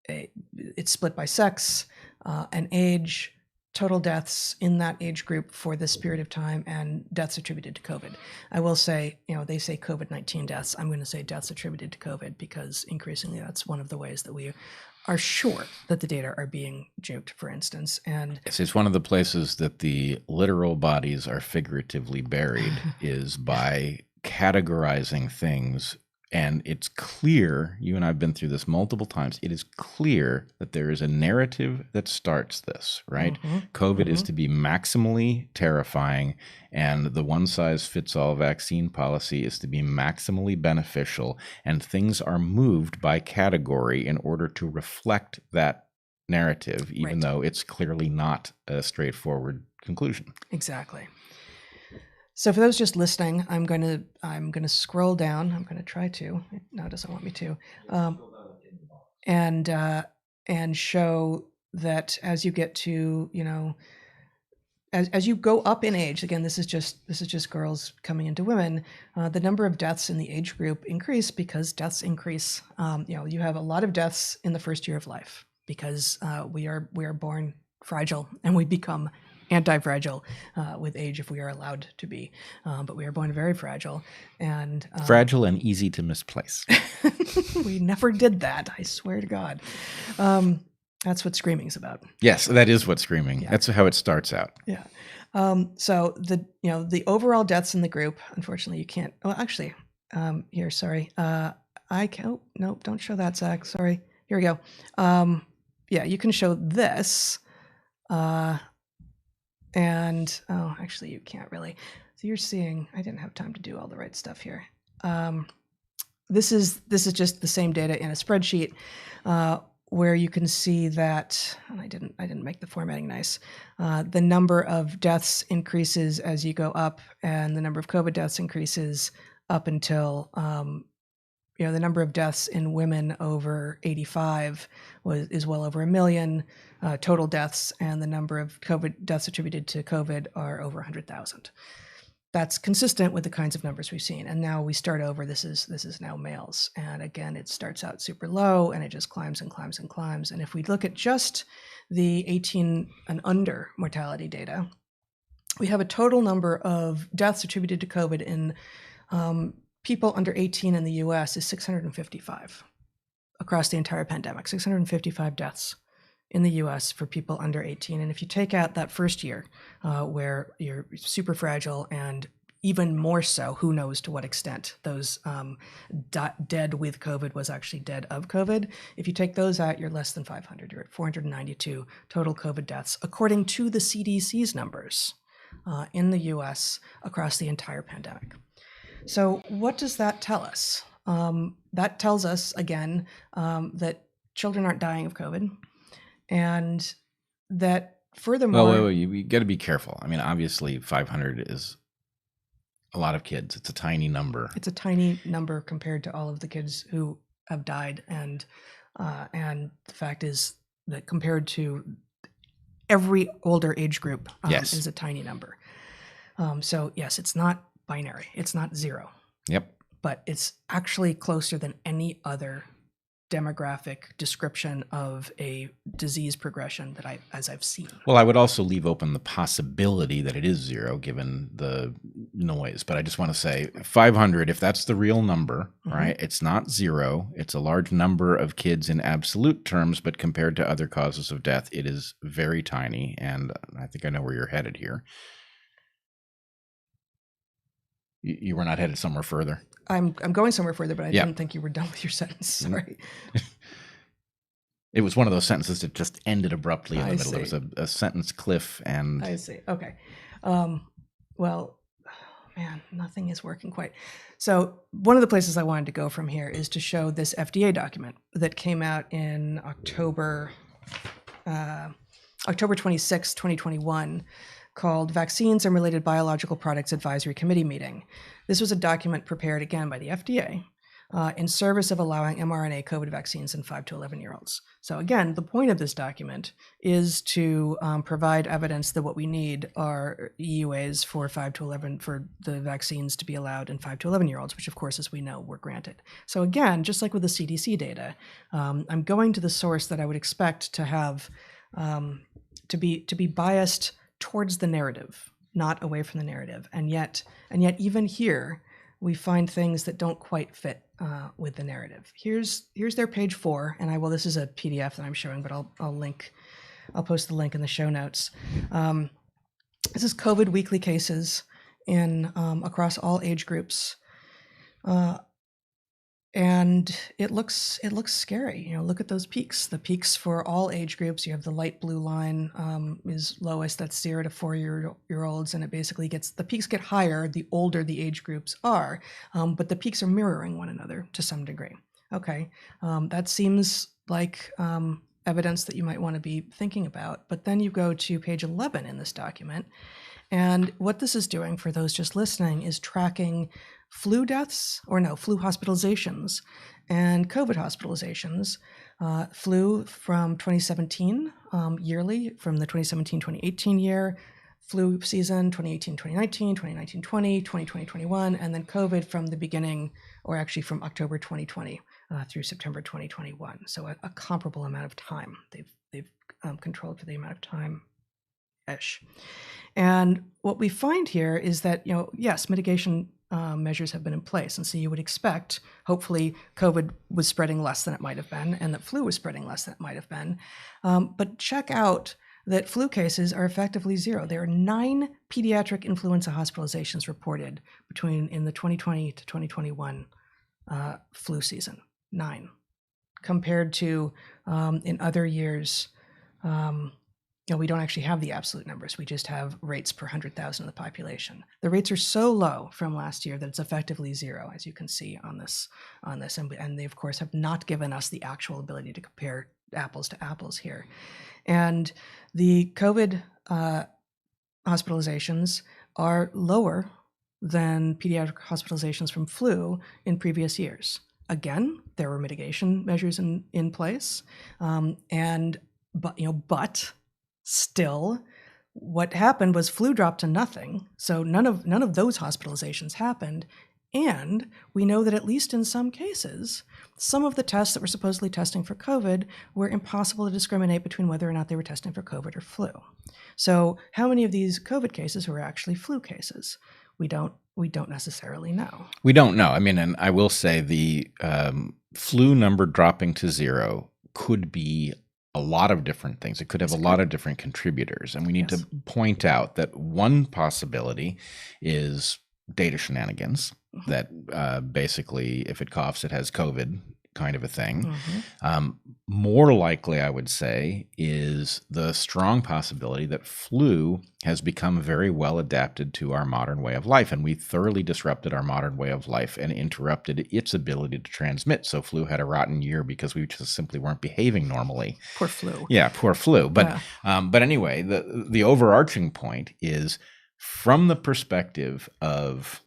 it's split by sex, and age, total deaths in that age group for this period of time, and deaths attributed to COVID. I will say, they say COVID-19 deaths. I'm going to say deaths attributed to COVID, because increasingly that's one of the ways that we are sure that the data are being juked, for instance. And yes, it's one of the places that the literal bodies are figuratively buried is by categorizing things. And it's clear, you and I have been through this multiple times, it is clear that there is a narrative that starts this, right? COVID is to be maximally terrifying, and the one-size-fits-all vaccine policy is to be maximally beneficial, and things are moved by category in order to reflect that narrative, even though it's clearly not a straightforward conclusion. Exactly. So for those just listening, I'm going to scroll down. I'm going to try to. No, it doesn't want me to. And show that as you get to, as you go up in age, again, this is just girls coming into women, the number of deaths in the age group increase because deaths increase. You have a lot of deaths in the first year of life, because we are born fragile, and we become anti-fragile with age if we are allowed to be, but we are born very fragile, and fragile and easy to misplace. We never did that, I swear to God. That's what screaming's about. Yes, that is what screaming. Yeah. That's how it starts out. Yeah. So the overall deaths in the group, unfortunately, you can't. Well, actually, here, sorry. I can't. Oh, nope, don't show that, Zach. Sorry. Here we go. Yeah, you can show this. And, actually you can't really. So you're seeing, I didn't have time to do all the right stuff here. this is just the same data in a spreadsheet, where you can see that, and I didn't make the formatting nice. The number of deaths increases as you go up, and the number of COVID deaths increases up until the number of deaths in women over 85 is well over 1 million total deaths, and the number of COVID deaths attributed to COVID are over 100,000. That's consistent with the kinds of numbers we've seen. And now we start over. This is now males, and again, it starts out super low, and it just climbs and climbs and climbs. And if we look at just the 18 and under mortality data, we have a total number of deaths attributed to COVID in people under 18 in the US is 655 across the entire pandemic, 655 deaths in the US for people under 18. And if you take out that first year where you're super fragile, and even more so, who knows to what extent those dead with COVID was actually dead of COVID. If you take those out, you're less than 500. You're at 492 total COVID deaths, according to the CDC's numbers in the US across the entire pandemic. So what does that tell us? That tells us, again, that children aren't dying of COVID, and that furthermore... Well, you got to be careful. I mean, obviously 500 is a lot of kids. It's a tiny number. It's a tiny number compared to all of the kids who have died, and the fact is that compared to every older age group, yes, is a tiny number. So yes, it's not binary. It's not zero. Yep. But it's actually closer than any other demographic description of a disease progression that I've seen. Well, I would also leave open the possibility that it is zero given the noise. But I just want to say 500, if that's the real number, right? It's not zero. It's a large number of kids in absolute terms, but compared to other causes of death, it is very tiny. And I think I know where you're headed here. You were not headed somewhere further. I'm going somewhere further, but I didn't think you were done with your sentence. Sorry. It was one of those sentences that just ended abruptly in the middle. See. There was a sentence cliff, and I see. Okay. Well, man, nothing is working quite. So one of the places I wanted to go from here is to show this FDA document that came out in October 26, 2021, called Vaccines and Related Biological Products Advisory Committee Meeting. This was a document prepared, again, by the FDA in service of allowing mRNA COVID vaccines in 5 to 11-year-olds. So again, the point of this document is to provide evidence that what we need are EUAs for 5 to 11, for the vaccines to be allowed in 5 to 11-year-olds, which of course, as we know, were granted. So again, just like with the CDC data, I'm going to the source that I would expect to have to be biased towards the narrative, not away from the narrative. And yet even here, we find things that don't quite fit with the narrative. Here's their page 4, and this is a PDF that I'm showing, but I'll post the link in the show notes. This is COVID weekly cases in across all age groups. And it looks scary. Look at those peaks. The peaks for all age groups. You have the light blue line is lowest. That's 0 to 4-year-olds, and it basically the peaks get higher the older the age groups are. But the peaks are mirroring one another to some degree. Okay, that seems like evidence that you might want to be thinking about. But then you go to page 11 in this document, and what this is doing for those just listening is tracking flu hospitalizations and COVID hospitalizations. Flu from 2017 yearly, from the 2017-2018 year, flu season 2018-2019, 2019-20, 2020-21, and then COVID from the beginning, or actually from October 2020 through September 2021. So a comparable amount of time they've controlled for the amount of time-ish. And what we find here is that, yes, mitigation measures have been in place. And so you would expect, hopefully, COVID was spreading less than it might have been, and that flu was spreading less than it might have been. But check out that flu cases are effectively zero. There are 9 pediatric influenza hospitalizations reported in the 2020 to 2021 flu season. 9. Compared to in other years, we don't actually have the absolute numbers. We just have rates per 100,000 of the population. The rates are so low from last year that it's effectively zero, as you can see on this. And they, of course, have not given us the actual ability to compare apples to apples here. And the COVID hospitalizations are lower than pediatric hospitalizations from flu in previous years. Again, there were mitigation measures in place, but still, what happened was flu dropped to nothing. So none of those hospitalizations happened. And we know that at least in some cases, some of the tests that were supposedly testing for COVID were impossible to discriminate between whether or not they were testing for COVID or flu. So how many of these COVID cases were actually flu cases? We don't necessarily know. We don't know. I mean, and I will say the flu number dropping to zero could be a lot of different things. It could have a lot of different contributors. And we need to point out that one possibility is data shenanigans, that basically if it coughs, it has COVID kind of a thing. More likely, I would say, is the strong possibility that flu has become very well adapted to our modern way of life, and we thoroughly disrupted our modern way of life and interrupted its ability to transmit. So flu had a rotten year because we just simply weren't behaving normally. Poor flu. Yeah, poor flu. But but anyway, the overarching point is from the perspective of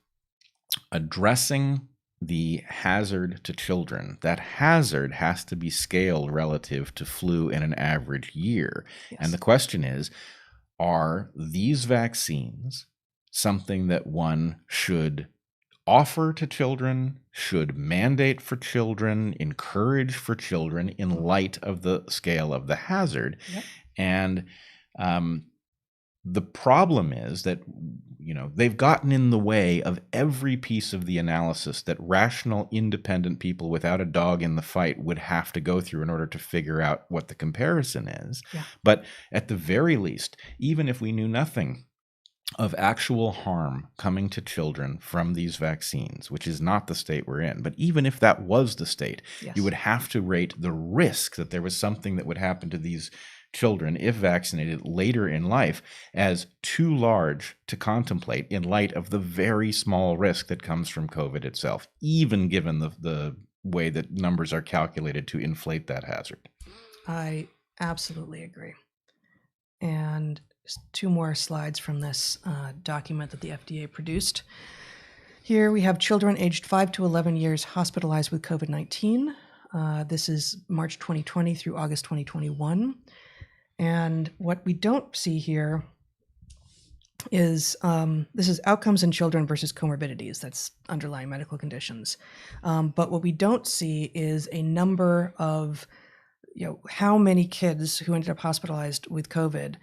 addressing the hazard to children. That hazard has to be scaled relative to flu in an average year. Yes. And the question is, are these vaccines something that one should offer to children, should mandate for children, encourage for children in light of the scale of the hazard? Yep. And the problem is that, they've gotten in the way of every piece of the analysis that rational, independent people without a dog in the fight would have to go through in order to figure out what the comparison is. Yeah. But at the very least, even if we knew nothing of actual harm coming to children from these vaccines, which is not the state we're in, but even if that was the state, yes, you would have to rate the risk that there was something that would happen to these children, if vaccinated later in life, as too large to contemplate in light of the very small risk that comes from COVID itself, even given the way that numbers are calculated to inflate that hazard. I absolutely agree. And just two more slides from this document that the FDA produced. Here we have children aged 5 to 11 years hospitalized with COVID-19. This is March 2020 through August 2021. And what we don't see here is this is outcomes in children versus comorbidities. That's underlying medical conditions. But what we don't see is a number of, how many kids who ended up hospitalized with COVID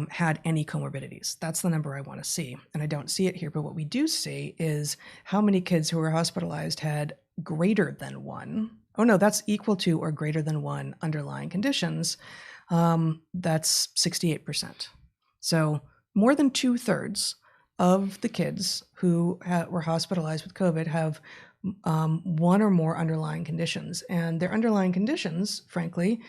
had any comorbidities. That's the number I want to see. And I don't see it here. But what we do see is how many kids who were hospitalized had greater than one. Oh, no, that's equal to or greater than one underlying conditions. That's 68%. So more than 2/3 of the kids who were hospitalized with COVID have one or more underlying conditions. And their underlying conditions, frankly,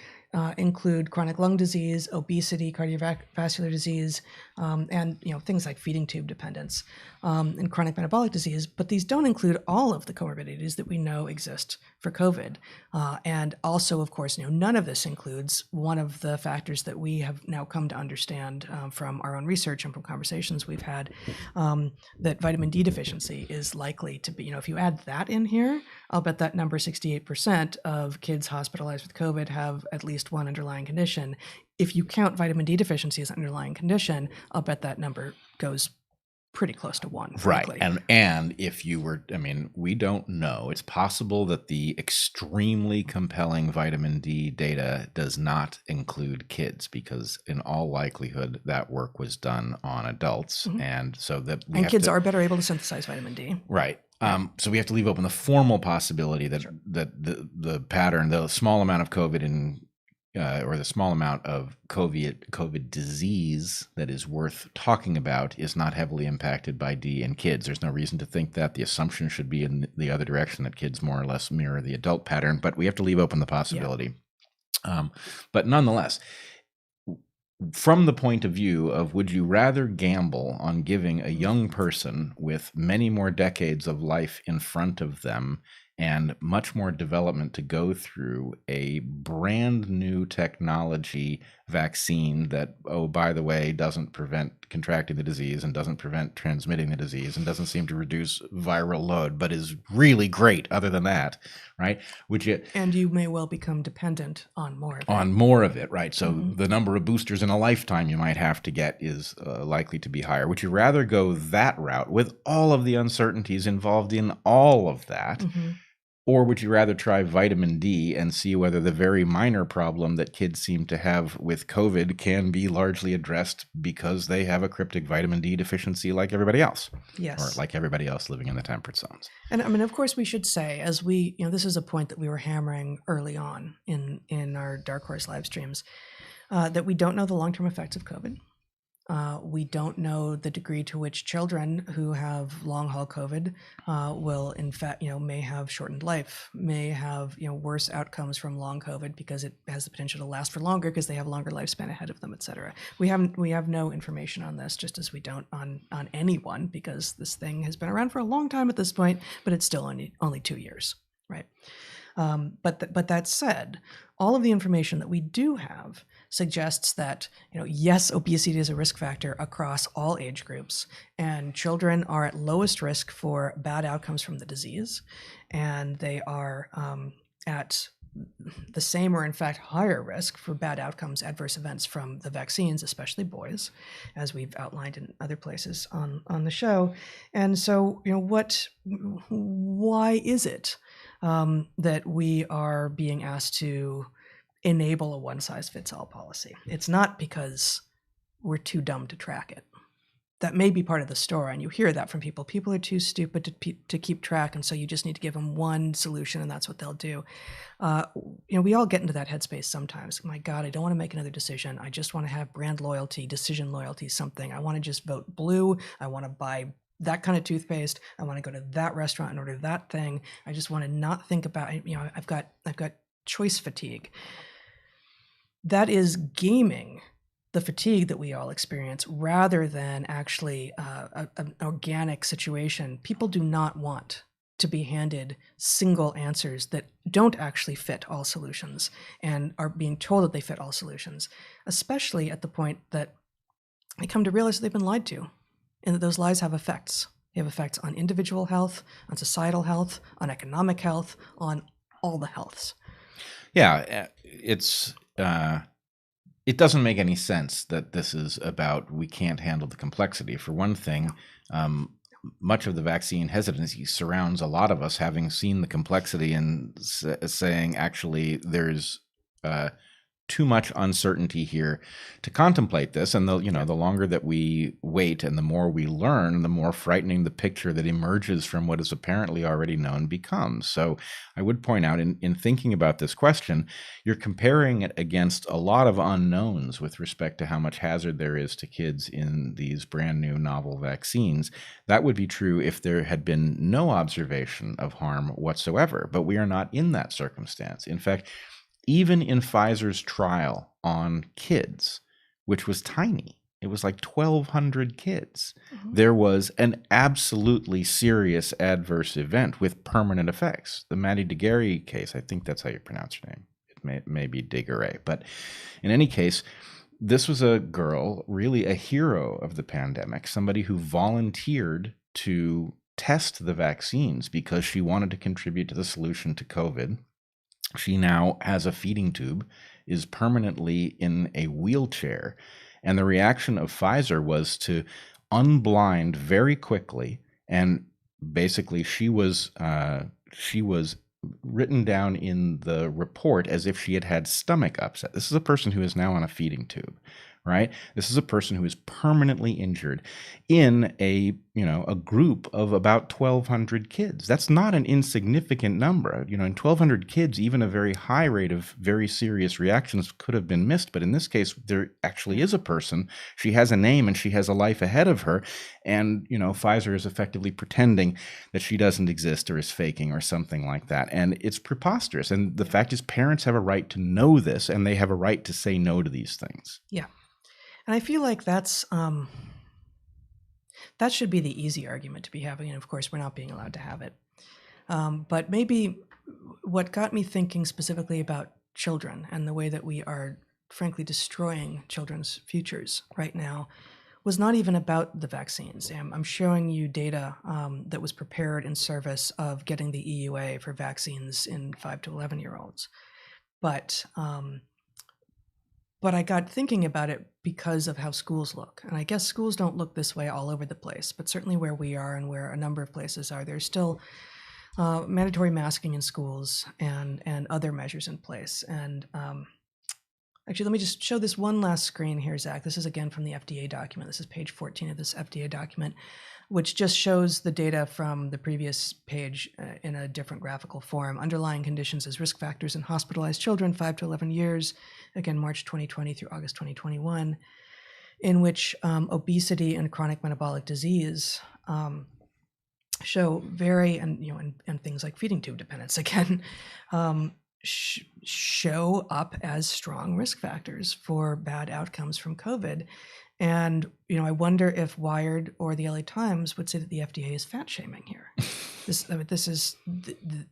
include chronic lung disease, obesity, cardiovascular disease, and things like feeding tube dependence, and chronic metabolic disease. But these don't include all of the comorbidities that we know exist for COVID. And also, of course, none of this includes one of the factors that we have now come to understand from our own research and from conversations we've had, that vitamin D deficiency is likely to be, if you add that in here, I'll bet that number 68% of kids hospitalized with COVID have at least one underlying condition. If you count vitamin D deficiency as an underlying condition, I'll bet that number goes pretty close to one. Frankly. Right. And if you were, we don't know. It's possible that the extremely compelling vitamin D data does not include kids, because in all likelihood that work was done on adults. Mm-hmm. And so that kids are better able to synthesize vitamin D. Right. So we have to leave open the formal possibility that sure, that the pattern, the small amount of COVID or the small amount of COVID disease that is worth talking about is not heavily impacted by D in kids. There's no reason to think that. The assumption should be in the other direction, that kids more or less mirror the adult pattern, but we have to leave open the possibility. Yeah. But nonetheless, from the point of view of, would you rather gamble on giving a young person with many more decades of life in front of them and much more development to go through a brand new technology vaccine that, oh, by the way, doesn't prevent contracting the disease and doesn't prevent transmitting the disease and doesn't seem to reduce viral load, but is really great other than that, right? And you may well become dependent on more of it. On more of it, right? So the number of boosters in a lifetime you might have to get is likely to be higher. Would you rather go that route with all of the uncertainties involved in all of that? Or would you rather try vitamin D and see whether the very minor problem that kids seem to have with COVID can be largely addressed because they have a cryptic vitamin D deficiency like everybody else? Yes. Or like everybody else living in the temperate zones. And I mean, of course, we should say, as we, this is a point that we were hammering early on in our DarkHorse live streams, that we don't know the long-term effects of COVID. We don't know the degree to which children who have long-haul COVID will, in fact, may have shortened life, may have, worse outcomes from long COVID because it has the potential to last for longer because they have a longer lifespan ahead of them, et cetera. We have no information on this, just as we don't on anyone, because this thing has been around for a long time at this point, but it's still only 2 years, right? But that said, all of the information that we do have suggests that, yes, obesity is a risk factor across all age groups, and children are at lowest risk for bad outcomes from the disease, and they are at the same or in fact higher risk for bad outcomes, adverse events from the vaccines, especially boys, as we've outlined in other places on the show. And so, why is it that we are being asked to enable a one-size-fits-all policy? It's not because we're too dumb to track it. That may be part of the story, and you hear that from people. People are too stupid to keep track, and so you just need to give them one solution, and that's what they'll do. We all get into that headspace sometimes. My God, I don't want to make another decision. I just want to have brand loyalty, decision loyalty, something. I want to just vote blue. I want to buy that kind of toothpaste. I want to go to that restaurant and order that thing. I just want to not think about, I've got choice fatigue. That is gaming the fatigue that we all experience rather than actually an organic situation. People do not want to be handed single answers that don't actually fit all solutions and are being told that they fit all solutions, especially at the point that they come to realize that they've been lied to and that those lies have effects. They have effects on individual health, on societal health, on economic health, on all the healths. Yeah, it doesn't make any sense that this is about we can't handle the complexity. For one thing, much of the vaccine hesitancy surrounds a lot of us having seen the complexity and saying, actually, there's too much uncertainty here to contemplate this. And the longer that we wait and the more we learn, the more frightening the picture that emerges from what is apparently already known becomes. So I would point out in thinking about this question, you're comparing it against a lot of unknowns with respect to how much hazard there is to kids in these brand new novel vaccines. That would be true if there had been no observation of harm whatsoever, but we are not in that circumstance. In fact, even in Pfizer's trial on kids, which was tiny, it was like 1,200 kids, there was an absolutely serious adverse event with permanent effects. The Maddie Daguerre case, I think that's how you pronounce her name. It may be Daguerre. But in any case, this was a girl, really a hero of the pandemic, somebody who volunteered to test the vaccines because she wanted to contribute to the solution to COVID. She now has a feeding tube, is permanently in a wheelchair, and the reaction of Pfizer was to unblind very quickly, and basically she was written down in the report as if she had had stomach upset. This is a person who is now on a feeding tube, right? This is a person who is permanently injured in a group of about 1,200 kids. That's not an insignificant number. In 1,200 kids, even a very high rate of very serious reactions could have been missed. But in this case, there actually is a person. She has a name and she has a life ahead of her. And, Pfizer is effectively pretending that she doesn't exist or is faking or something like that. And it's preposterous. And the fact is, parents have a right to know this and they have a right to say no to these things. Yeah. And I feel like that should be the easy argument to be having, and of course we're not being allowed to have it. But maybe what got me thinking specifically about children and the way that we are frankly destroying children's futures right now was not even about the vaccines. I'm showing you data that was prepared in service of getting the EUA for vaccines in 5 to 11-year-olds. But I got thinking about it because of how schools look. And I guess schools don't look this way all over the place, but certainly where we are and where a number of places are, there's still mandatory masking in schools and other measures in place. And actually, let me just show this one last screen here, Zach. This is again from the FDA document. This is page 14 of this FDA document, which just shows the data from the previous page in a different graphical form. Underlying conditions as risk factors in hospitalized children 5 to 11 years, again, March 2020 through August 2021, in which obesity and chronic metabolic disease show and things like feeding tube dependence, again, show up as strong risk factors for bad outcomes from COVID. And, I wonder if Wired or the LA Times would say that the FDA is fat shaming here.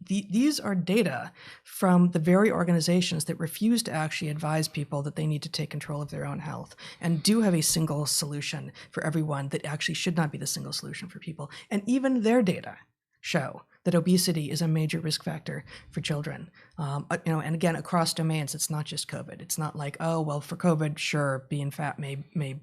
These are data from the very organizations that refuse to actually advise people that they need to take control of their own health and do have a single solution for everyone that actually should not be the single solution for people. And even their data show that obesity is a major risk factor for children. And again, across domains, it's not just COVID. It's not like, oh, well, for COVID, sure, being fat may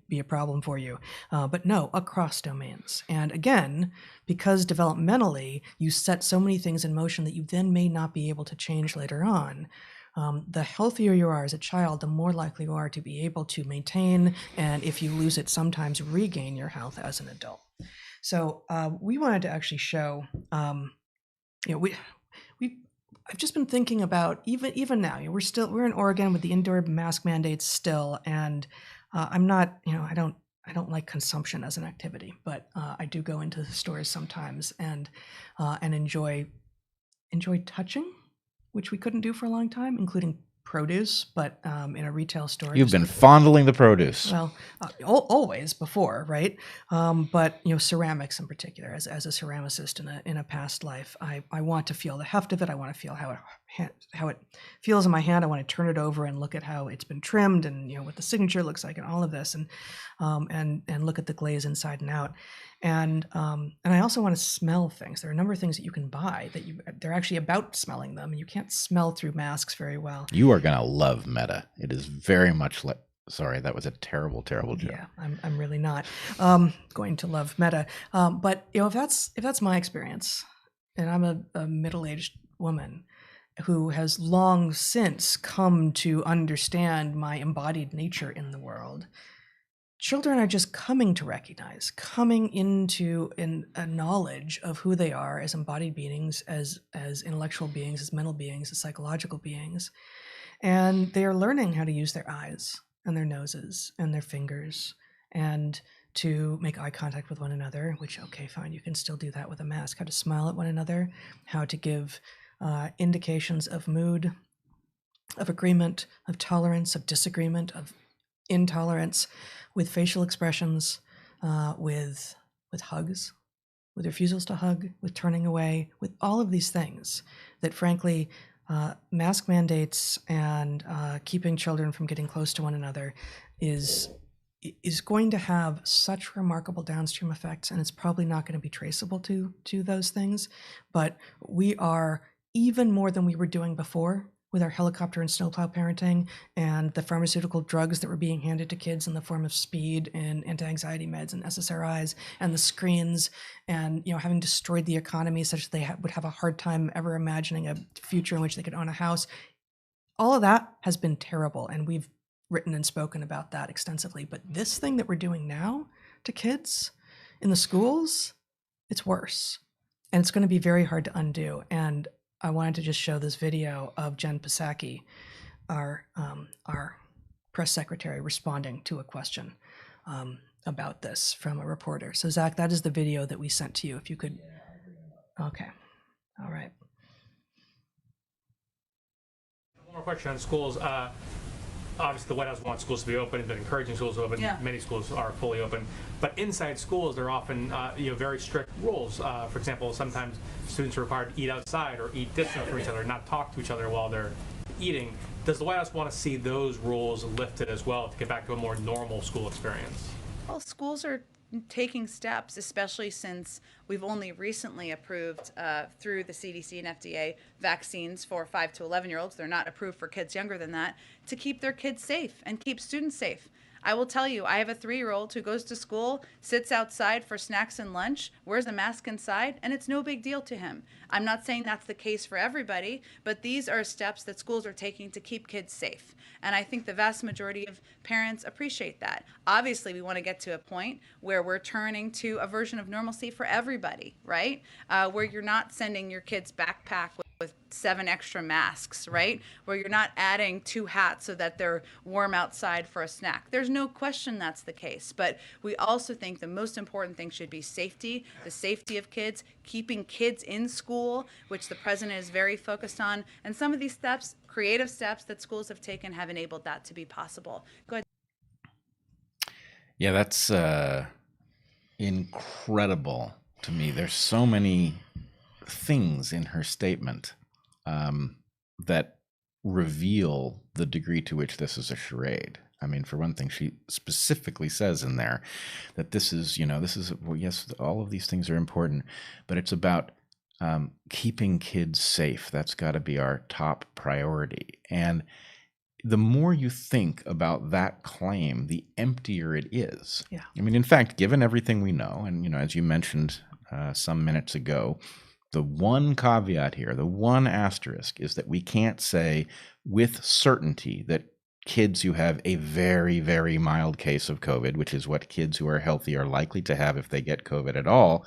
be a problem for you. But no, across domains. And again, because developmentally, you set so many things in motion that you then may not be able to change later on. The healthier you are as a child, the more likely you are to be able to maintain, and if you lose it, sometimes regain your health as an adult. So we wanted to actually show, I've just been thinking about even now. We're in Oregon with the indoor mask mandates still, and I'm not, I don't like consumption as an activity, but I do go into the stores sometimes and enjoy touching, which we couldn't do for a long time, including produce, but in a retail store. You've been fondling the produce. Well, always before, right? But ceramics in particular. As a ceramicist in a past life, I want to feel the heft of it. I want to feel how it feels in my hand. I want to turn it over and look at how it's been trimmed and what the signature looks like and all of this, and look at the glaze inside and out. And I also want to smell things. There are a number of things that you can buy that they're actually about smelling them, and you can't smell through masks very well. You are going to love Meta. It is very much like, sorry, that was a terrible, terrible joke. Yeah, I'm really not going to love Meta. But if that's my experience, and I'm a middle-aged woman who has long since come to understand my embodied nature in the world, children are just coming into a knowledge of who they are as embodied beings, as intellectual beings, as mental beings, as psychological beings. And they are learning how to use their eyes and their noses and their fingers and to make eye contact with one another, which, okay, fine, you can still do that with a mask, how to smile at one another, how to give indications of mood, of agreement, of tolerance, of disagreement, of intolerance, with facial expressions, with hugs, with refusals to hug, with turning away, with all of these things that, frankly, mask mandates and keeping children from getting close to one another is going to have such remarkable downstream effects, and it's probably not going to be traceable to those things. But we are, even more than we were doing before, with our helicopter and snowplow parenting and the pharmaceutical drugs that were being handed to kids in the form of speed and anti-anxiety meds and SSRIs and the screens and having destroyed the economy such that they would have a hard time ever imagining a future in which they could own a house. All of that has been terrible, and we've written and spoken about that extensively. But this thing that we're doing now to kids in the schools, it's worse, and it's going to be very hard to undo. And I wanted to just show this video of Jen Psaki, our press secretary, responding to a question about this from a reporter. So Zach, that is the video that we sent to you. If you could, okay, all right. One more question on schools. obviously the White House wants schools to be open and been encouraging schools to open. Yeah. Many schools are fully open, but inside schools there are often very strict rules. For example, sometimes students are required to eat outside or eat distant from each other, not talk to each other while they're eating. Does the White House want to see those rules lifted as well to get back to a more normal school experience? Well, schools are taking steps, especially since we've only recently approved through the CDC and FDA vaccines for 5 to 11-year-olds. They're not approved for kids younger than that, to keep their kids safe and keep students safe. I will tell you, I have a 3-year-old who goes to school, sits outside for snacks and lunch, wears a mask inside, and it's no big deal to him. I'm not saying that's the case for everybody, but these are steps that schools are taking to keep kids safe. And I think the vast majority of parents appreciate that. Obviously, we want to get to a point where we're turning to a version of normalcy for everybody, right? Where you're not sending your kids backpack with 7 extra masks, right? Where you're not adding 2 hats so that they're warm outside for a snack. There's no question that's the case. But we also think the most important thing should be safety, the safety of kids, keeping kids in school, which the president is very focused on. And some of these steps, creative steps that schools have taken, have enabled that to be possible. Go ahead. Yeah, that's incredible to me. There's so many things in her statement that reveal the degree to which this is a charade. I mean, for one thing, she specifically says in there that this is, well, yes, all of these things are important, but it's about keeping kids safe. That's got to be our top priority. And the more you think about that claim, the emptier it is. Yeah. I mean, in fact, given everything we know, and, as you mentioned some minutes ago, the one caveat here, the one asterisk, is that we can't say with certainty that kids who have a very, very mild case of COVID, which is what kids who are healthy are likely to have if they get COVID at all,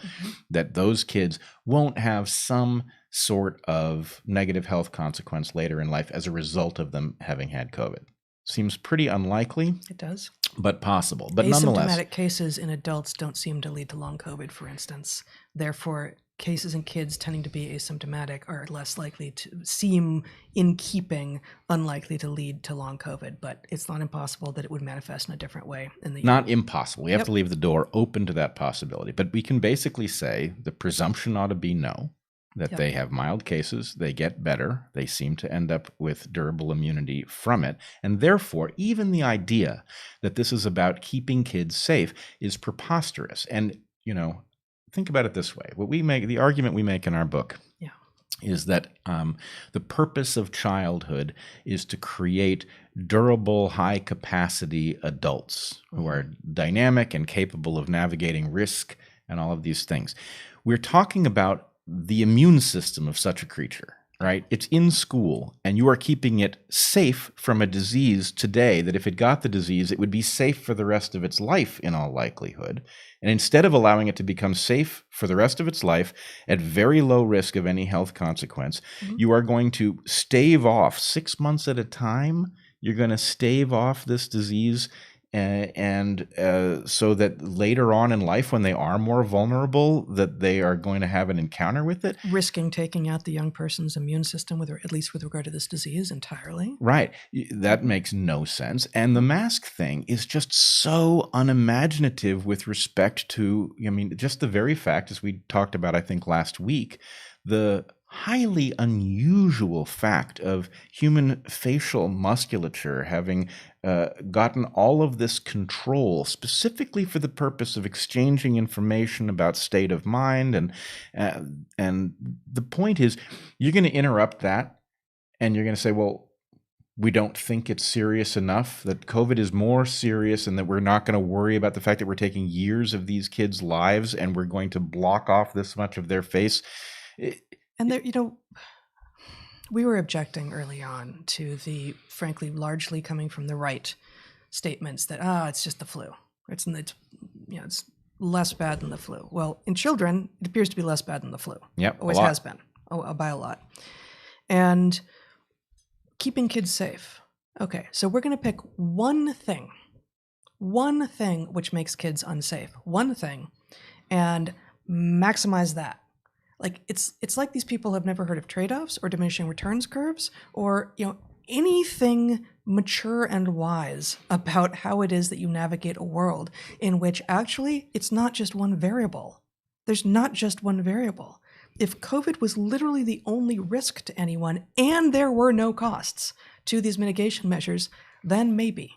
that those kids won't have some sort of negative health consequence later in life as a result of them having had COVID. Seems pretty unlikely. It does. But possible. But nonetheless, asymptomatic cases in adults don't seem to lead to long COVID, for instance. Therefore, cases in kids tending to be asymptomatic are less likely to seem in keeping, unlikely to lead to long COVID. But it's not impossible that it would manifest in a different way in the not impossible. We have to leave the door open to that possibility. But we can basically say the presumption ought to be no, that they have mild cases, they get better, they seem to end up with durable immunity from it. And therefore, even the idea that this is about keeping kids safe is preposterous. And, think about it this way. The argument we make in our book is that the purpose of childhood is to create durable, high-capacity adults who are dynamic and capable of navigating risk and all of these things. We're talking about the immune system of such a creature, right? It's in school, and you are keeping it safe from a disease today that if it got the disease, it would be safe for the rest of its life in all likelihood. And instead of allowing it to become safe for the rest of its life at very low risk of any health consequence, you are going to stave off 6 months at a time. You're going to stave off this disease and so that later on in life, when they are more vulnerable, that they are going to have an encounter with it. risking taking out the young person's immune system, at least with regard to this disease, entirely. Right. That makes no sense. And the mask thing is just so unimaginative with respect to, just the very fact, as we talked about, I think, last week, the highly unusual fact of human facial musculature having gotten all of this control specifically for the purpose of exchanging information about state of mind. And the point is, you're going to interrupt that and you're going to say, well, we don't think it's serious enough, that COVID is more serious, and that we're not going to worry about the fact that we're taking years of these kids' lives and we're going to block off this much of their face. And there, we were objecting early on to the, frankly, largely coming from the right statements that, it's just the flu. It's less bad than the flu. Well, in children, it appears to be less bad than the flu. Yep, Always has been, by a lot. And keeping kids safe. Okay, so we're going to pick one thing which makes kids unsafe, one thing, and maximize that. Like it's like these people have never heard of trade-offs or diminishing returns curves or anything mature and wise about how it is that you navigate a world in which actually it's not just one variable. There's not just one variable. If COVID was literally the only risk to anyone and there were no costs to these mitigation measures, then maybe.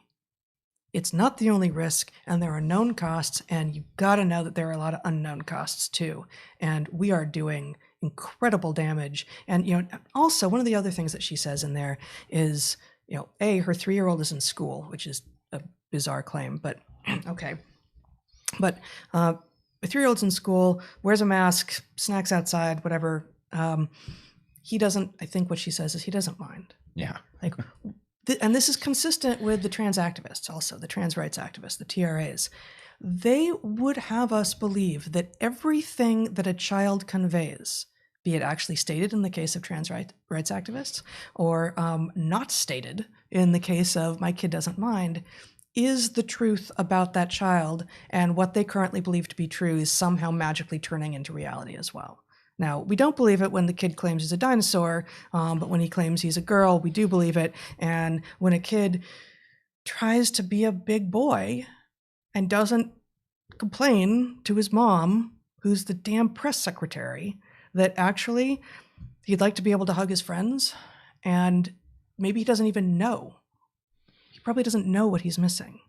It's not the only risk, and there are known costs, and you've got to know that there are a lot of unknown costs too. And we are doing incredible damage. And, you know, also one of the other things that she says in there is, you know, A, her 3-year-old is in school, which is a bizarre claim, but okay. But a 3-year-old's in school, wears a mask, snacks outside, whatever. He doesn't, I think what she says is he doesn't mind. Yeah. Like, and this is consistent with the trans activists also, the trans rights activists, the TRAs. They would have us believe that everything that a child conveys, be it actually stated in the case of trans rights activists or not stated in the case of my kid doesn't mind, is the truth about that child, and what they currently believe to be true is somehow magically turning into reality as well. Now, we don't believe it when the kid claims he's a dinosaur, but when he claims he's a girl, we do believe it. And when a kid tries to be a big boy and doesn't complain to his mom, who's the damn press secretary, that actually he'd like to be able to hug his friends, and maybe he doesn't even know. He probably doesn't know what he's missing.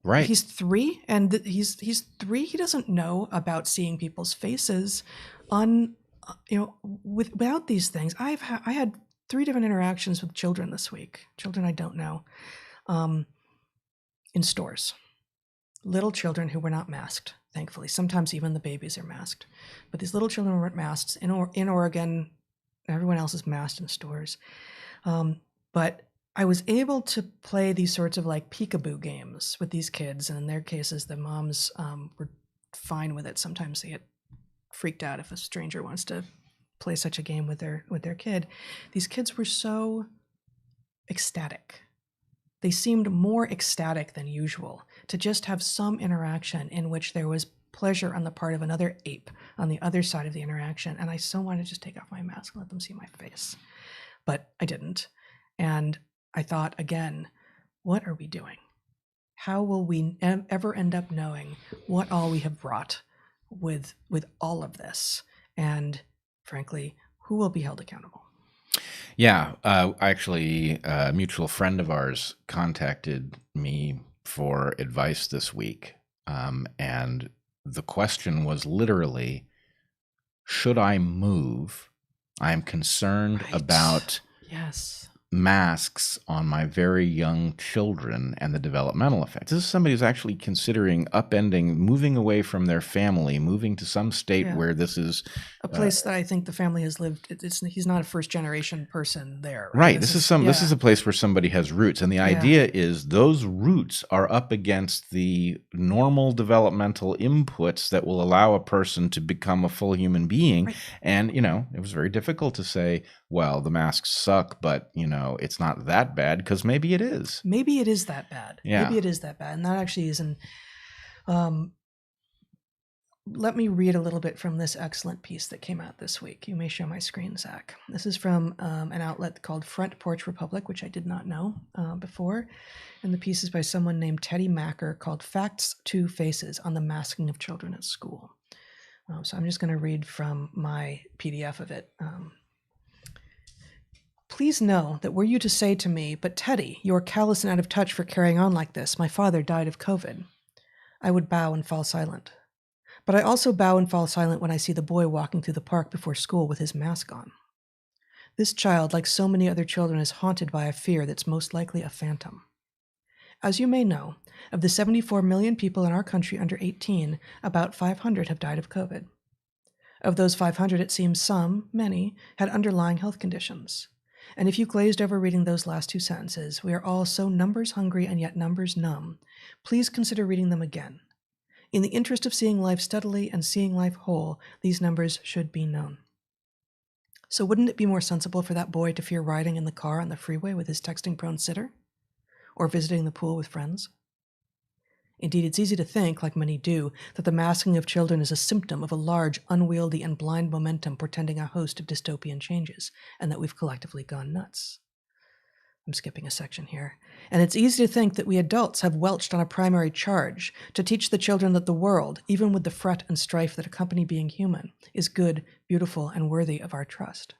Right. He's 3, and he's 3. He doesn't know about seeing people's faces without these things. I had 3 different interactions with children this week, children I don't know, in stores. Little children who were not masked, thankfully. Sometimes even the babies are masked. But these little children weren't masked. In Oregon, everyone else is masked in stores. But I was able to play these sorts of like peekaboo games with these kids. And in their cases, the moms were fine with it. Sometimes they get freaked out if a stranger wants to play such a game with their kid. These kids were so ecstatic. They seemed more ecstatic than usual to just have some interaction in which there was pleasure on the part of another ape on the other side of the interaction. And I so wanted to just take off my mask and let them see my face. But I didn't. And I thought, again, what are we doing? How will we ever end up knowing what all we have brought with all of this? And frankly, who will be held accountable? Yeah, actually, a mutual friend of ours contacted me for advice this week. And the question was literally, should I move? I'm concerned about yes. masks on my very young children and the developmental effects. This is somebody who's actually considering upending, moving away from their family, moving to some state where this is a place that I think the family has lived. He's not a first generation person there. Right. This is a place where somebody has roots. And the idea is those roots are up against the normal developmental inputs that will allow a person to become a full human being. Right. And, it was very difficult to say, well, the masks suck, but, it's not that bad, because maybe it is. Maybe it is that bad. Yeah. Maybe it is that bad. And that actually is let me read a little bit from this excellent piece that came out this week. You may show my screen, Zach. This is from an outlet called Front Porch Republic, which I did not know before. And the piece is by someone named Teddy Macker called Facts to Faces on the Masking of Children at School. So I'm just going to read from my PDF of it. Please know that were you to say to me, but Teddy, you are callous and out of touch for carrying on like this. My father died of COVID. I would bow and fall silent. But I also bow and fall silent when I see the boy walking through the park before school with his mask on. This child, like so many other children, is haunted by a fear that's most likely a phantom. As you may know, of the 74 million people in our country under 18, about 500 have died of COVID. Of those 500, it seems many, had underlying health conditions. And if you glazed over reading those last 2 sentences, we are all so numbers hungry and yet numbers numb, please consider reading them again. In the interest of seeing life steadily and seeing life whole, these numbers should be known. So wouldn't it be more sensible for that boy to fear riding in the car on the freeway with his texting-prone sitter? Or visiting the pool with friends? Indeed, it's easy to think, like many do, that the masking of children is a symptom of a large, unwieldy, and blind momentum portending a host of dystopian changes, and that we've collectively gone nuts. I'm skipping a section here. And it's easy to think that we adults have welched on a primary charge to teach the children that the world, even with the fret and strife that accompany being human, is good, beautiful, and worthy of our trust.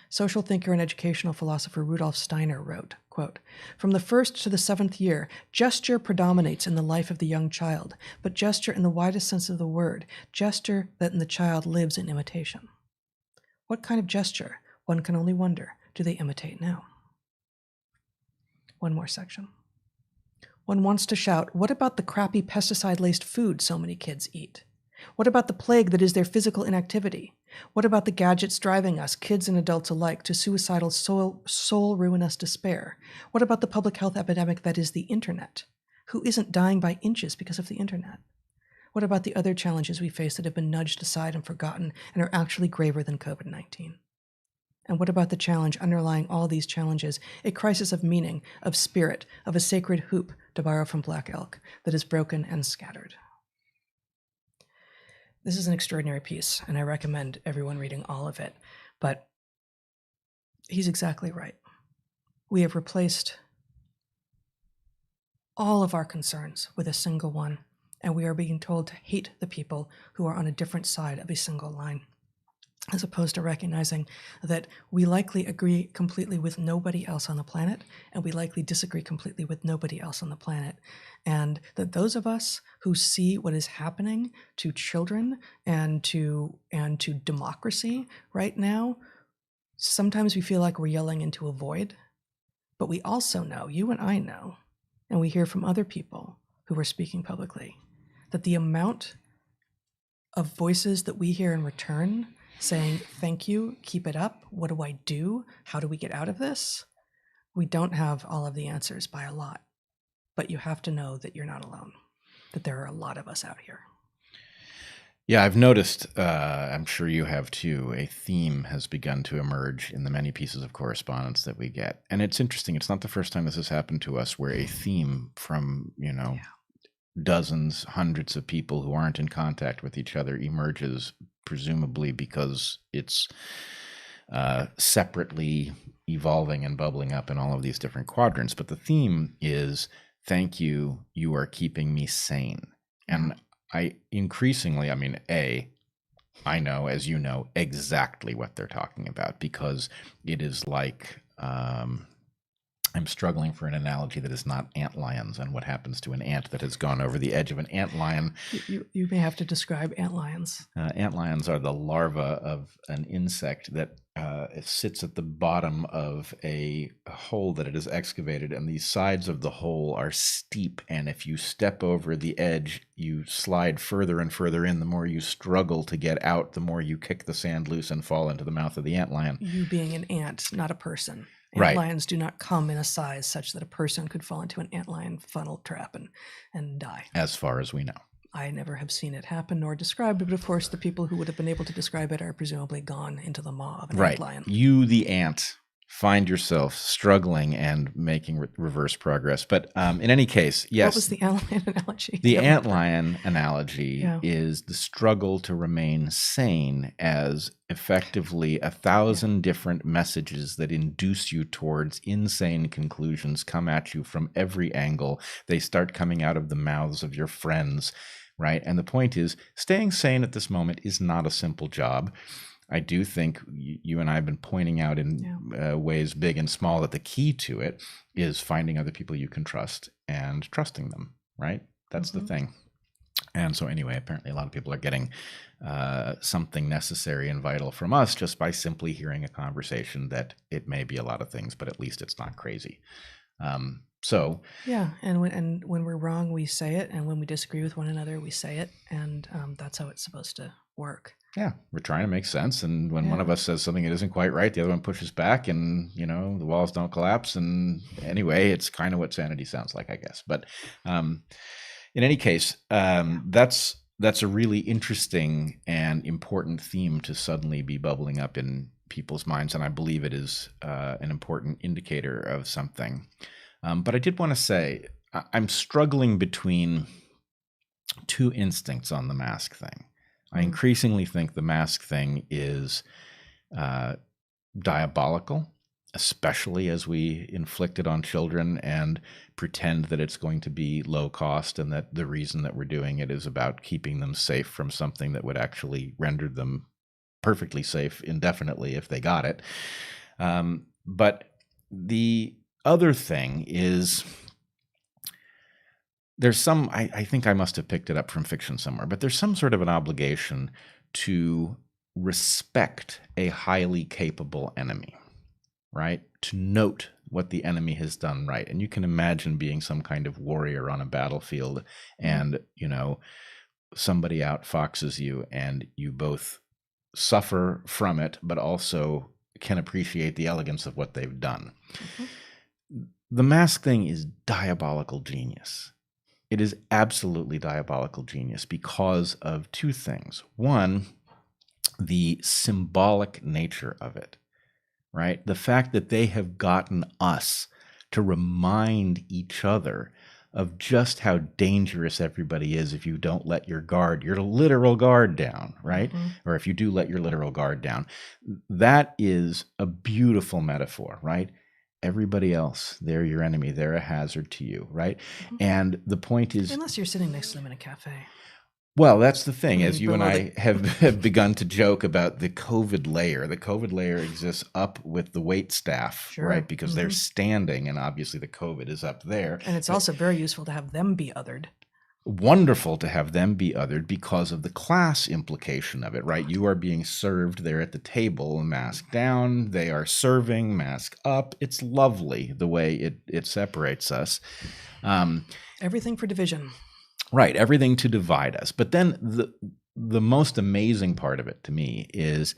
Social thinker and educational philosopher Rudolf Steiner wrote, quote, "From the first to the 7th year, gesture predominates in the life of the young child, but gesture in the widest sense of the word, gesture that in the child lives in imitation. What kind of gesture, one can only wonder, do they imitate now?" One more section. One wants to shout, what about the crappy pesticide-laced food so many kids eat? What about the plague that is their physical inactivity? What about the gadgets driving us, kids and adults alike, to suicidal soul-ruinous despair? What about the public health epidemic that is the internet? Who isn't dying by inches because of the internet? What about the other challenges we face that have been nudged aside and forgotten and are actually graver than COVID-19? And what about the challenge underlying all these challenges, a crisis of meaning, of spirit, of a sacred hoop, to borrow from Black Elk, that is broken and scattered? This is an extraordinary piece, and I recommend everyone reading all of it. But he's exactly right. We have replaced all of our concerns with a single one, and we are being told to hate the people who are on a different side of a single line, as opposed to recognizing that we likely agree completely with nobody else on the planet, and we likely disagree completely with nobody else on the planet. And that those of us who see what is happening to children and to democracy right now, sometimes we feel like we're yelling into a void, but we also know, you and I know, and we hear from other people who are speaking publicly, that the amount of voices that we hear in return saying, thank you, keep it up, what do I do? How do we get out of this? We don't have all of the answers by a lot, but you have to know that you're not alone, that there are a lot of us out here. Yeah, I've noticed, I'm sure you have too, a theme has begun to emerge in the many pieces of correspondence that we get. And it's interesting, it's not the first time this has happened to us, where a theme from, dozens, hundreds of people who aren't in contact with each other emerges, presumably because it's separately evolving and bubbling up in all of these different quadrants. But the theme is, thank you, you are keeping me sane. And I increasingly, I know, as you know, exactly what they're talking about, because it is like, I'm struggling for an analogy that is not antlions and what happens to an ant that has gone over the edge of an antlion. You may have to describe antlions. Antlions are the larva of an insect that sits at the bottom of a hole that it has excavated, and the sides of the hole are steep, and if you step over the edge, you slide further and further in. The more you struggle to get out, the more you kick the sand loose and fall into the mouth of the antlion. You being an ant, not a person. Right. Antlions do not come in a size such that a person could fall into an antlion funnel trap and die. As far as we know. I never have seen it happen nor described it, but of course the people who would have been able to describe it are presumably gone into the maw of an antlion. You, the ant, find yourself struggling and making reverse progress. But in any case, yes. What was the antlion analogy? The antlion analogy is the struggle to remain sane, as effectively 1,000 different messages that induce you towards insane conclusions come at you from every angle. They start coming out of the mouths of your friends, right? And the point is, staying sane at this moment is not a simple job. I do think you and I have been pointing out in ways big and small that the key to it is finding other people you can trust and trusting them, right? That's the thing. And so anyway, apparently a lot of people are getting something necessary and vital from us just by simply hearing a conversation that it may be a lot of things, but at least it's not crazy. And when we're wrong, we say it, and when we disagree with one another, we say it, and that's how it's supposed to work. Yeah, we're trying to make sense, and when one of us says something that isn't quite right, the other one pushes back, and the walls don't collapse. And anyway, it's kind of what sanity sounds like, I guess. But in any case, that's a really interesting and important theme to suddenly be bubbling up in people's minds, and I believe it is an important indicator of something. But I did want to say, I'm struggling between two instincts on the mask thing. I increasingly think the mask thing is diabolical, especially as we inflict it on children and pretend that it's going to be low cost and that the reason that we're doing it is about keeping them safe from something that would actually render them perfectly safe indefinitely if they got it. But the other thing is, there's some, I think I must have picked it up from fiction somewhere, but there's some sort of an obligation to respect a highly capable enemy, right? To note what the enemy has done right. And you can imagine being some kind of warrior on a battlefield and, somebody outfoxes you and you both suffer from it, but also can appreciate the elegance of what they've done. The mask thing is diabolical genius. It is absolutely diabolical genius because of two things. One, the symbolic nature of it, right? The fact that they have gotten us to remind each other of just how dangerous everybody is if you don't let your literal guard down, right? Or if you do let your literal guard down. That is a beautiful metaphor, right? Everybody else, they're your enemy. They're a hazard to you, right? And the point is... Unless you're sitting next to them in a cafe. Well, that's the thing, as you and below I have begun to joke about the COVID layer. The COVID layer exists up with the wait staff, Sure. right? Because they're standing, and obviously the COVID is up there. And it's also very useful to have them be othered. Wonderful to have them be othered because of the class implication of it, right? You are being served there at the table, mask down. They are serving, mask up. It's lovely the way it separates us. Everything for division. Right, everything to divide us. But then the most amazing part of it to me is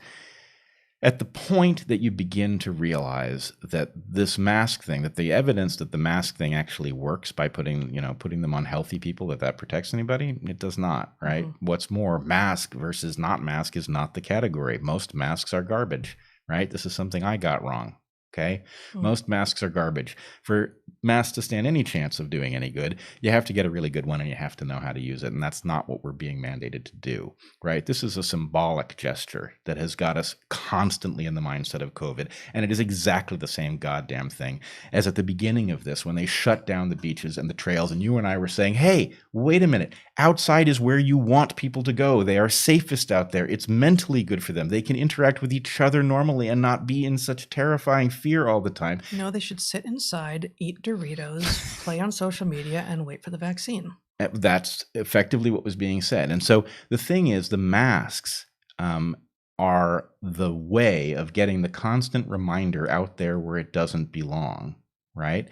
at the point that you begin to realize that this mask thing, that the evidence that the mask thing actually works by putting them on healthy people, that protects anybody, it does not, right? What's more, mask versus not mask is not the category. Most masks are garbage, right? This is something I got wrong. Okay. Most masks are garbage. For masks to stand any chance of doing any good, you have to get a really good one and you have to know how to use it. And that's not what we're being mandated to do, right? This is a symbolic gesture that has got us constantly in the mindset of COVID. And it is exactly the same goddamn thing as at the beginning of this, when they shut down the beaches and the trails. And you and I were saying, hey, wait a minute. Outside is where you want people to go. They are safest out there. It's mentally good for them. They can interact with each other normally and not be in such terrifying fear all the time. No, they should sit inside, eat Doritos, play on social media, and wait for the vaccine. That's effectively what was being said. And so the thing is, the masks are the way of getting the constant reminder out there where it doesn't belong, right?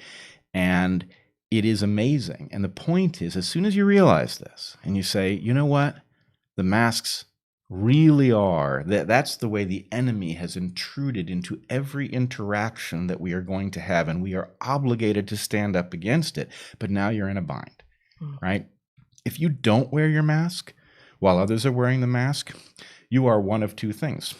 And it is amazing. And the point is, as soon as you realize this and you say, you know what, the masks really are, that's the way the enemy has intruded into every interaction that we are going to have, and we are obligated to stand up against it. But now you're in a bind, right? If you don't wear your mask while others are wearing the mask, you are one of two things.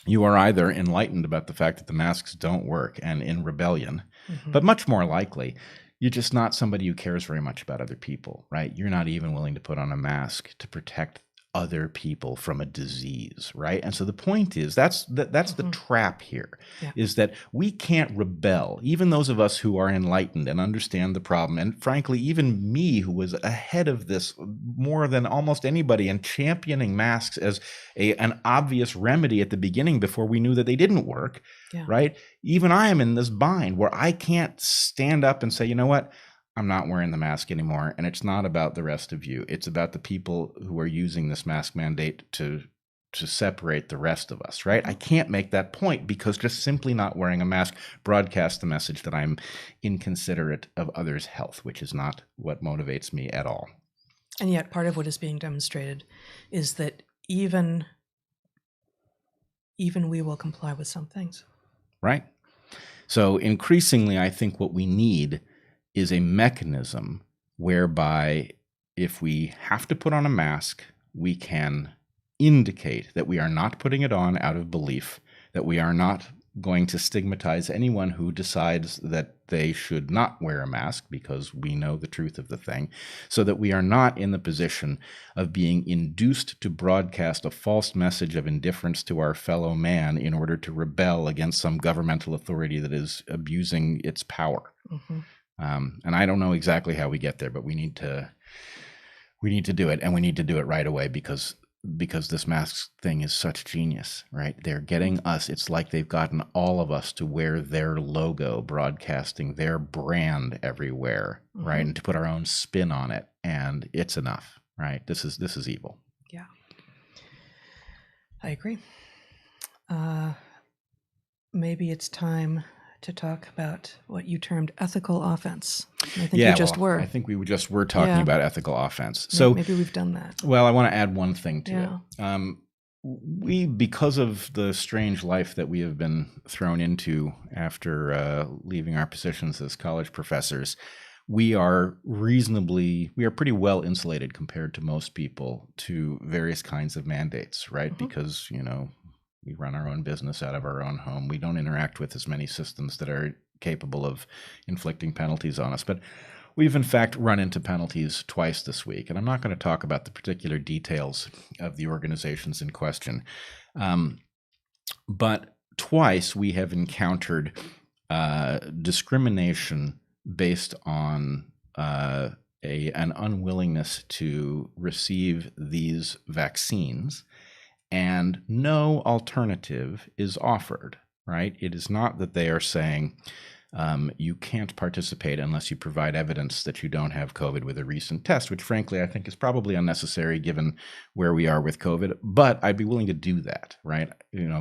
You are either enlightened about the fact that the masks don't work and in rebellion, but much more likely, you're just not somebody who cares very much about other people, right? You're not even willing to put on a mask to protect other people from a disease, right? And so the point is, that's the trap here, is that we can't rebel. Even those of us who are enlightened and understand the problem, and frankly, even me, who was ahead of this more than almost anybody and championing masks as an obvious remedy at the beginning before we knew that they didn't work, right? Even I am in this bind where I can't stand up and say, you know what? I'm not wearing the mask anymore. And it's not about the rest of you. It's about the people who are using this mask mandate to separate the rest of us, right? I can't make that point because just simply not wearing a mask broadcasts the message that I'm inconsiderate of others' health, which is not what motivates me at all. And yet part of what is being demonstrated is that even we will comply with some things. Right. So increasingly, I think what we need is a mechanism whereby if we have to put on a mask, we can indicate that we are not putting it on out of belief, that we are not going to stigmatize anyone who decides that they should not wear a mask, because we know the truth of the thing, so that we are not in the position of being induced to broadcast a false message of indifference to our fellow man in order to rebel against some governmental authority that is abusing its power. Mm-hmm. And I don't know exactly how we get there, but we need to do it, and we need to do it right away, because this mask thing is such genius, right? They're getting us. It's like they've gotten all of us to wear their logo, broadcasting their brand everywhere, Mm-hmm. right? And to put our own spin on it. And it's enough, right? This is evil. Yeah, I agree. Maybe it's time to talk about what you termed ethical offense. I think you just were. I think we just were talking Yeah. about ethical offense. So maybe we've done that. well, I want to add one thing to Yeah. it. We, because of the strange life that we have been thrown into after leaving our positions as college professors, we are pretty well insulated compared to most people to various kinds of mandates, right? Mm-hmm. Because, we run our own business out of our own home. We don't interact with as many systems that are capable of inflicting penalties on us. But we've, in fact, run into penalties twice this week. And I'm not going to talk about the particular details of the organizations in question. But twice we have encountered discrimination based on an unwillingness to receive these vaccines, and no alternative is offered, right? It is not that they are saying you can't participate unless you provide evidence that you don't have COVID with a recent test, which frankly I think is probably unnecessary given where we are with COVID, but I'd be willing to do that, right?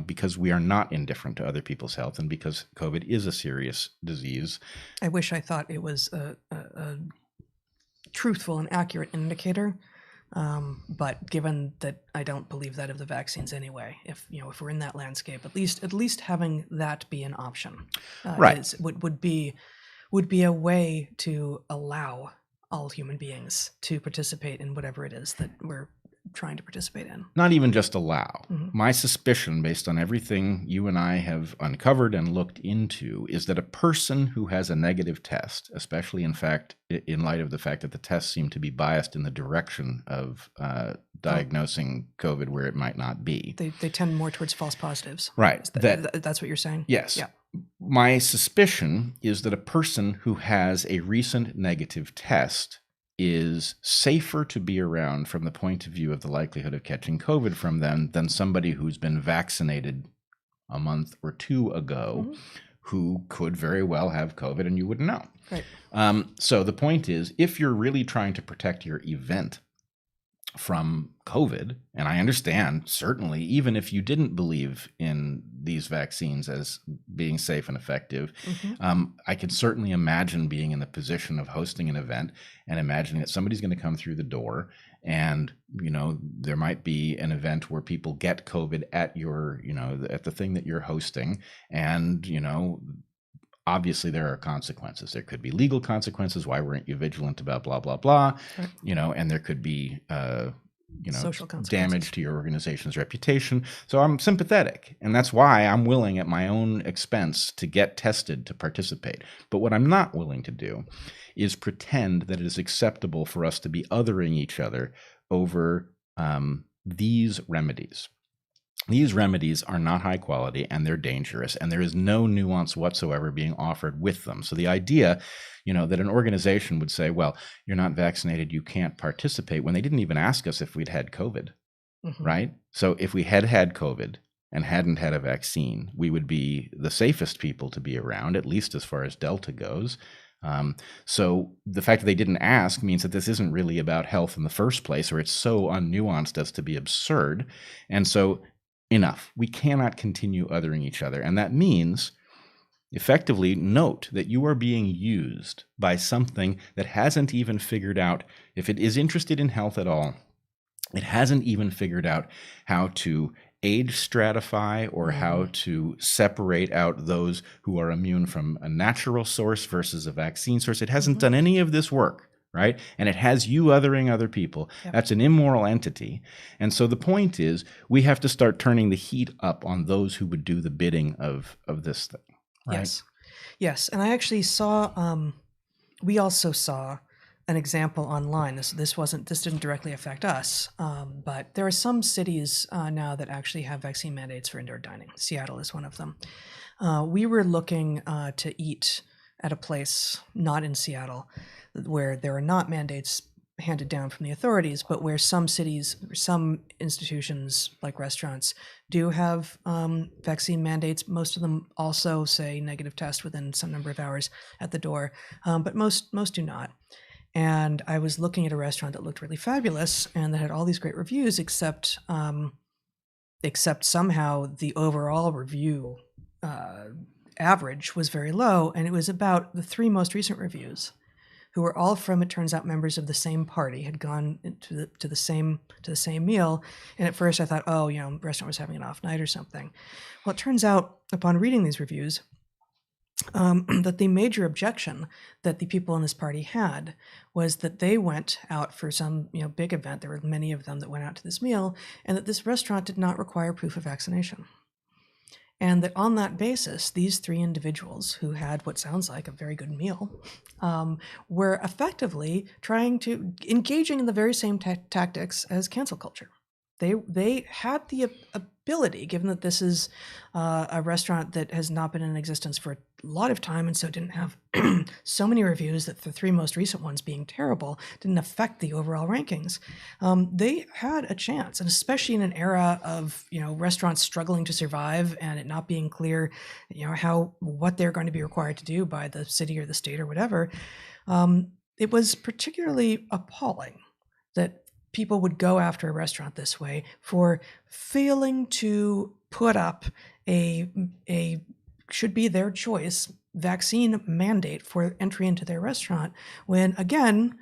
Because we are not indifferent to other people's health, and because COVID is a serious disease. I wish I thought it was a truthful and accurate indicator. But given that I don't believe that of the vaccines anyway, if we're in that landscape, at least having that be an option, Right. would be a way to allow all human beings to participate in whatever it is that we're trying to participate in. Not even just allow. Mm-hmm. My suspicion, based on everything you and I have uncovered and looked into, is that a person who has a negative test, especially in light of the fact that the tests seem to be biased in the direction of diagnosing COVID where it might not be. They tend more towards false positives. Right. That's what you're saying? Yes. Yeah. My suspicion is that a person who has a recent negative test is safer to be around from the point of view of the likelihood of catching COVID from them than somebody who's been vaccinated a month or two ago, mm-hmm. who could very well have COVID and you wouldn't know. Right. So the point is, if you're really trying to protect your event from COVID, and I understand, certainly, even if you didn't believe in these vaccines as being safe and effective, mm-hmm. I could certainly imagine being in the position of hosting an event and imagining that somebody's going to come through the door and, there might be an event where people get COVID at at the thing that you're hosting, and, obviously there are consequences. There could be legal consequences. Why weren't you vigilant about blah, blah, blah, right. And there could be, social consequences, damage to your organization's reputation. So I'm sympathetic. And that's why I'm willing at my own expense to get tested to participate. But what I'm not willing to do is pretend that it is acceptable for us to be othering each other over these remedies. These remedies are not high quality and they're dangerous, and there is no nuance whatsoever being offered with them. So the idea, that an organization would say, well, you're not vaccinated, you can't participate, when they didn't even ask us if we'd had COVID, mm-hmm. right? So if we had COVID and hadn't had a vaccine, we would be the safest people to be around, at least as far as Delta goes. So the fact that they didn't ask means that this isn't really about health in the first place, or it's so unnuanced as to be absurd. And so enough. We cannot continue othering each other. And that means, effectively, note that you are being used by something that hasn't even figured out, if it is interested in health at all, it hasn't even figured out how to age stratify or how to separate out those who are immune from a natural source versus a vaccine source. It hasn't done any of this work, right? And it has you othering other people. Yep. That's an immoral entity. And so the point is, we have to start turning the heat up on those who would do the bidding of this thing, right? Yes. And I actually saw, we also saw an example online. This didn't directly affect us, but there are some cities now that actually have vaccine mandates for indoor dining. Seattle is one of them. We were looking to eat at a place not in Seattle where there are not mandates handed down from the authorities, but where some cities, some institutions like restaurants do have vaccine mandates. Most of them also say negative test within some number of hours at the door, but most do not. And I was looking at a restaurant that looked really fabulous and that had all these great reviews, except somehow the overall review average was very low, and it was about the 3 most recent reviews, who were all from, it turns out, members of the same party, had gone to the same meal. And at first I thought, oh, the restaurant was having an off night or something. Well, it turns out, upon reading these reviews, that the major objection that the people in this party had was that they went out for some big event. There were many of them that went out to this meal, and that this restaurant did not require proof of vaccination. And that on that basis, these 3 individuals who had what sounds like a very good meal were effectively engaging in the very same tactics as cancel culture. They had the ability, given that this is a restaurant that has not been in existence for a lot of time, and so didn't have so many reviews, that the 3 most recent ones being terrible didn't affect the overall rankings. They had a chance, and especially in an era of restaurants struggling to survive and it not being clear what they're going to be required to do by the city or the state or whatever. It was particularly appalling that people would go after a restaurant this way for failing to put up a should be their choice vaccine mandate for entry into their restaurant, when, again,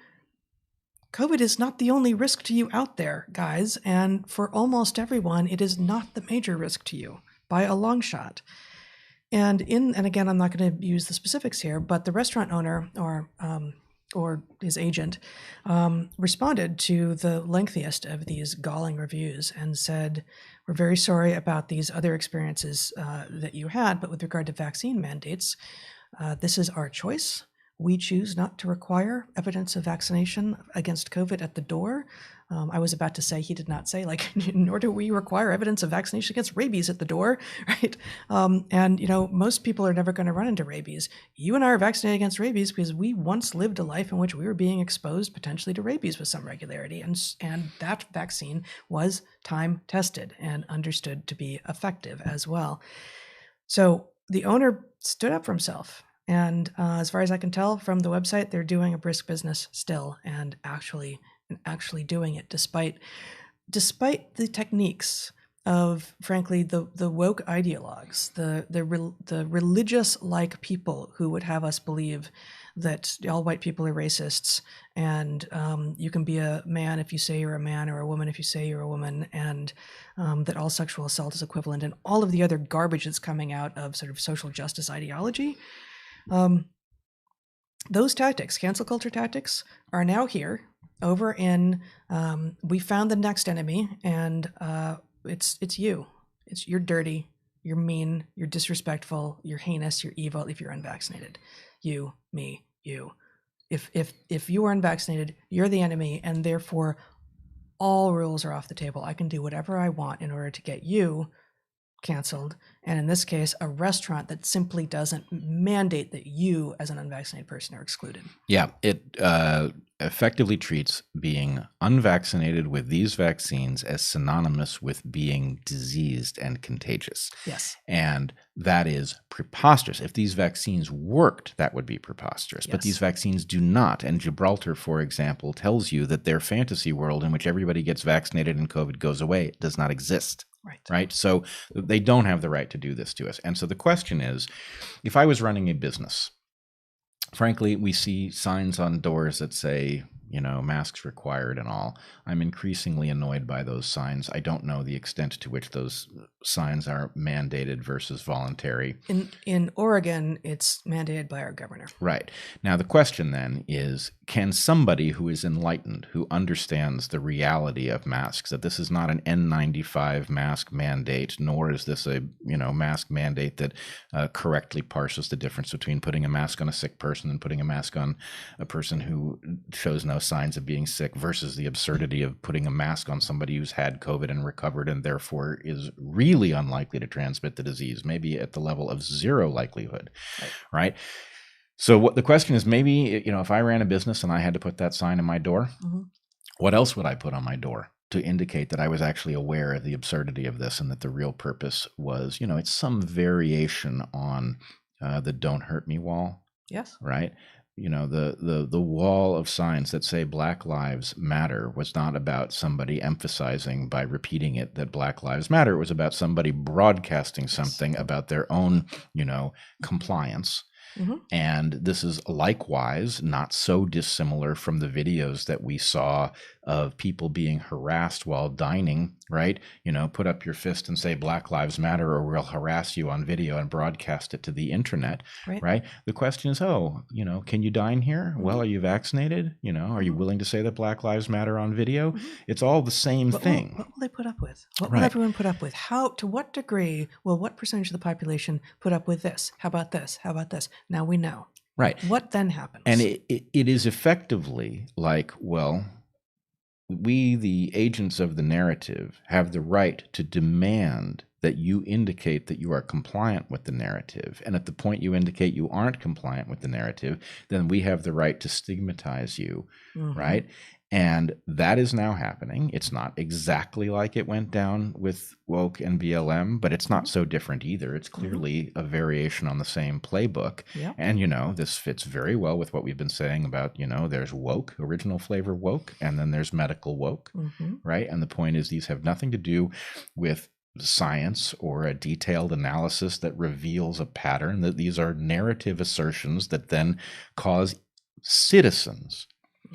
COVID is not the only risk to you out there, guys, and for almost everyone, it is not the major risk to you by a long shot. And again, I'm not going to use the specifics here, but the restaurant owner or his agent responded to the lengthiest of these galling reviews and said, "We're very sorry about these other experiences that you had, but with regard to vaccine mandates, this is our choice. We choose not to require evidence of vaccination against COVID at the door." I was about to say, he did not say, nor do we require evidence of vaccination against rabies at the door, right? And most people are never going to run into rabies. You and I are vaccinated against rabies because we once lived a life in which we were being exposed potentially to rabies with some regularity. And that vaccine was time tested and understood to be effective as well. So the owner stood up for himself. And as far as I can tell from the website, they're doing a brisk business still and actually doing it despite the techniques of, frankly, the woke ideologues, the religious-like people who would have us believe that all white people are racists, and you can be a man if you say you're a man, or a woman if you say you're a woman, and that all sexual assault is equivalent, and all of the other garbage that's coming out of sort of social justice ideology. Those tactics, cancel culture tactics, are now here. Over in, we found the next enemy, and it's you. You're dirty, you're mean, you're disrespectful, you're heinous, you're evil if you're unvaccinated. You, me, you. If you are unvaccinated, you're the enemy, and therefore all rules are off the table. I can do whatever I want in order to get you canceled, and in this case, a restaurant that simply doesn't mandate that you, as an unvaccinated person, are excluded. Yeah, it effectively treats being unvaccinated with these vaccines as synonymous with being diseased and contagious. Yes. And that is preposterous. If these vaccines worked, that would be preposterous. Yes. But these vaccines do not. And Gibraltar, for example, tells you that their fantasy world in which everybody gets vaccinated and COVID goes away does not exist. Right. So they don't have the right to do this to us. And so the question is, if I was running a business, frankly, we see signs on doors that say, masks required and all. I'm increasingly annoyed by those signs. I don't know the extent to which those signs are mandated versus voluntary. In Oregon, it's mandated by our governor. Right. Now, the question then is, can somebody who is enlightened, who understands the reality of masks, that this is not an N95 mask mandate, nor is this a mask mandate that correctly parses the difference between putting a mask on a sick person and putting a mask on a person who shows no signs of being sick, versus the absurdity of putting a mask on somebody who's had COVID and recovered and therefore is really unlikely to transmit the disease, maybe at the level of zero likelihood, right? So what the question is, maybe, if I ran a business and I had to put that sign in my door, what else would I put on my door to indicate that I was actually aware of the absurdity of this and that the real purpose was, it's some variation on the "don't hurt me" wall. Yes. Right. The wall of signs that say Black Lives Matter was not about somebody emphasizing by repeating it that Black Lives Matter. It was about somebody broadcasting something about their own, compliance. And this is likewise not so dissimilar from the videos that we saw of people being harassed while dining, right? Put up your fist and say Black Lives Matter, or we'll harass you on video and broadcast it to the internet, right? The question is, can you dine here? Well, are you vaccinated? Are you willing to say that Black Lives Matter on video? It's all the same thing. What will they put up with? What will everyone put up with? To what degree will what percentage of the population put up with this? How about this? How about this? Now we know. Right. What then happens? And it is effectively like, well, we, the agents of the narrative, have the right to demand that you indicate that you are compliant with the narrative. And at the point you indicate you aren't compliant with the narrative, then we have the right to stigmatize you, right? And that is now happening. It's not exactly like it went down with woke and BLM, but it's not so different either. It's clearly a variation on the same playbook. Yep. And, this fits very well with what we've been saying about, there's woke, original flavor woke, and then there's medical woke, right? And the point is, these have nothing to do with science or a detailed analysis that reveals a pattern. That these are narrative assertions that then cause citizens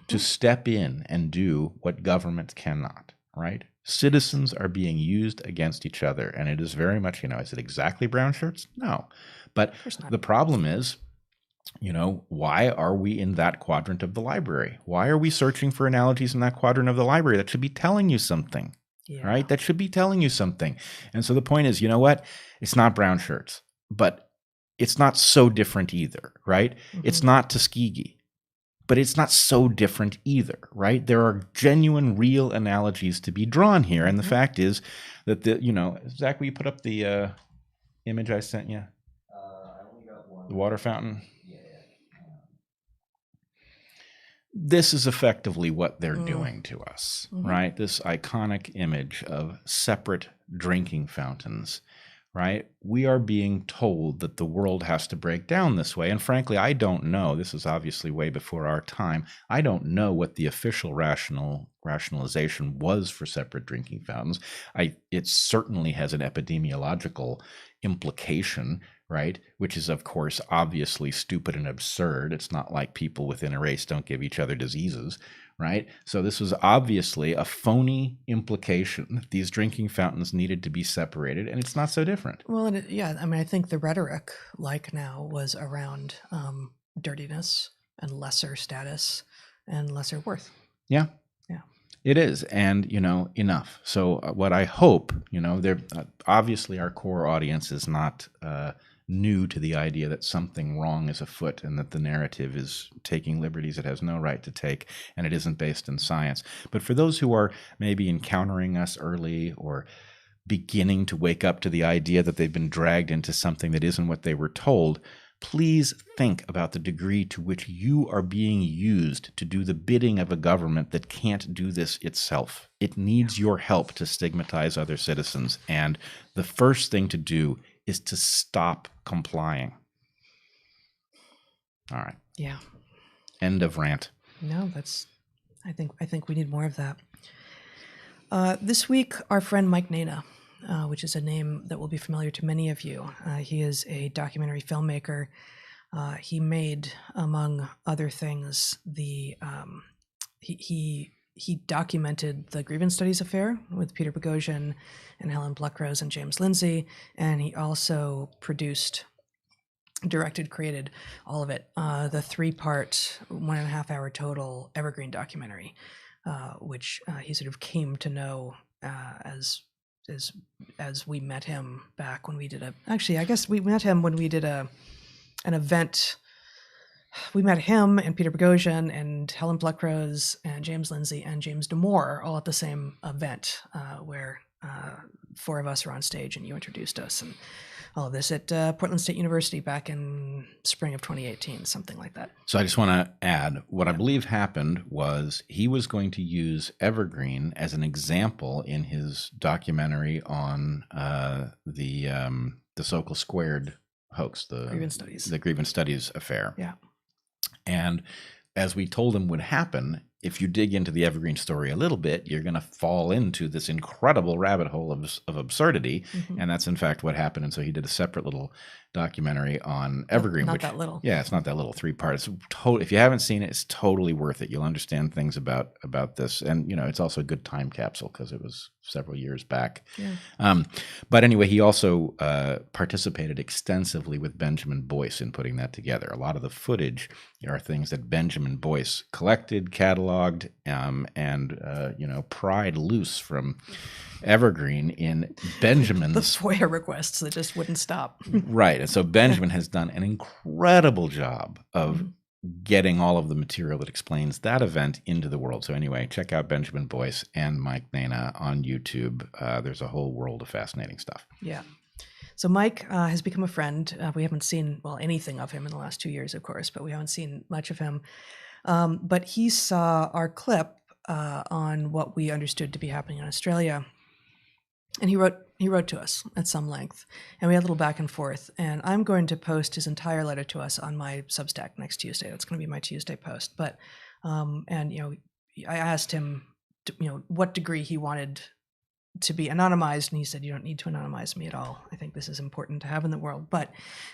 to step in and do what government cannot, right? Citizens are being used against each other. And it is very much, is it exactly brown shirts? No. But the problem is, why are we in that quadrant of the library? Why are we searching for analogies in that quadrant of the library? That should be telling you something, right? That should be telling you something. And so the point is, it's not brown shirts, but it's not so different either, right? It's not Tuskegee, but it's not so different either, right? There are genuine, real analogies to be drawn here. And the fact is that, Zach, will you put up the image I sent you? I only got one. The water fountain? Yeah. This is effectively what they're doing to us, right? This iconic image of separate drinking fountains, right? We are being told that the world has to break down this way. And frankly, I don't know. This is obviously way before our time. I don't know what the official rationalization was for separate drinking fountains. It certainly has an epidemiological implication, right? Which is, of course, obviously stupid and absurd. It's not like people within a race don't give each other diseases, right? So this was obviously a phony implication. These drinking fountains needed to be separated, and it's not so different. Well, I think the rhetoric, like now, was around dirtiness and lesser status and lesser worth. Yeah. It is. And, enough. So what I hope, obviously our core audience is not new to the idea that something wrong is afoot and that the narrative is taking liberties it has no right to take, and it isn't based in science. But for those who are maybe encountering us early or beginning to wake up to the idea that they've been dragged into something that isn't what they were told, please think about the degree to which you are being used to do the bidding of a government that can't do this itself. It needs your help to stigmatize other citizens. And the first thing to do is to stop complying. All right. Yeah. End of rant. No, I think we need more of that. This week, our friend Mike Nayna, which is a name that will be familiar to many of you. He is a documentary filmmaker. He made, among other things, he documented the grievance studies affair with Peter Boghossian and Helen Pluckrose and James Lindsay, and he also directed, created all of it, the 3-part, 1.5 hour total evergreen documentary, which he sort of came to know as we met him back when we did I guess we met him when we did an event. We met him and Peter Boghossian and Helen Pluckrose and James Lindsay and James Damore all at the same event, where 4 of us were on stage and you introduced us, and all of this at Portland State University back in spring of 2018, something like that. So I just want to add, what I believe happened was he was going to use evergreen as an example in his documentary on the Sokol Squared hoax, the grievance studies affair. Yeah. And as we told him would happen, if you dig into the evergreen story a little bit, you're going to fall into this incredible rabbit hole of absurdity. Mm-hmm. And that's in fact what happened. And so he did a separate little documentary on evergreen. Not that little. Yeah, it's not that little, 3 parts. If you haven't seen it, it's totally worth it. You'll understand things about this. And, it's also a good time capsule because it was several years back. Yeah. But anyway, he also participated extensively with Benjamin Boyce in putting that together. A lot of the footage are things that Benjamin Boyce collected, cataloged, and pried loose from evergreen in Benjamin's The FOIA requests that just wouldn't stop. Right. And so Benjamin has done an incredible job of getting all of the material that explains that event into the world. So anyway, check out Benjamin Boyce and Mike Nayna on YouTube. There's a whole world of fascinating stuff. Yeah. So Mike has become a friend. We haven't seen, anything of him in the last 2 years, of course, but we haven't seen much of him. But he saw our clip on what we understood to be happening in Australia. And he wrote to us at some length, and we had a little back and forth. And I'm going to post his entire letter to us on my Substack next Tuesday. That's going to be my Tuesday post. But I asked him, what degree he wanted to be anonymized, and he said, "You don't need to anonymize me at all. I think this is important to have in the world." But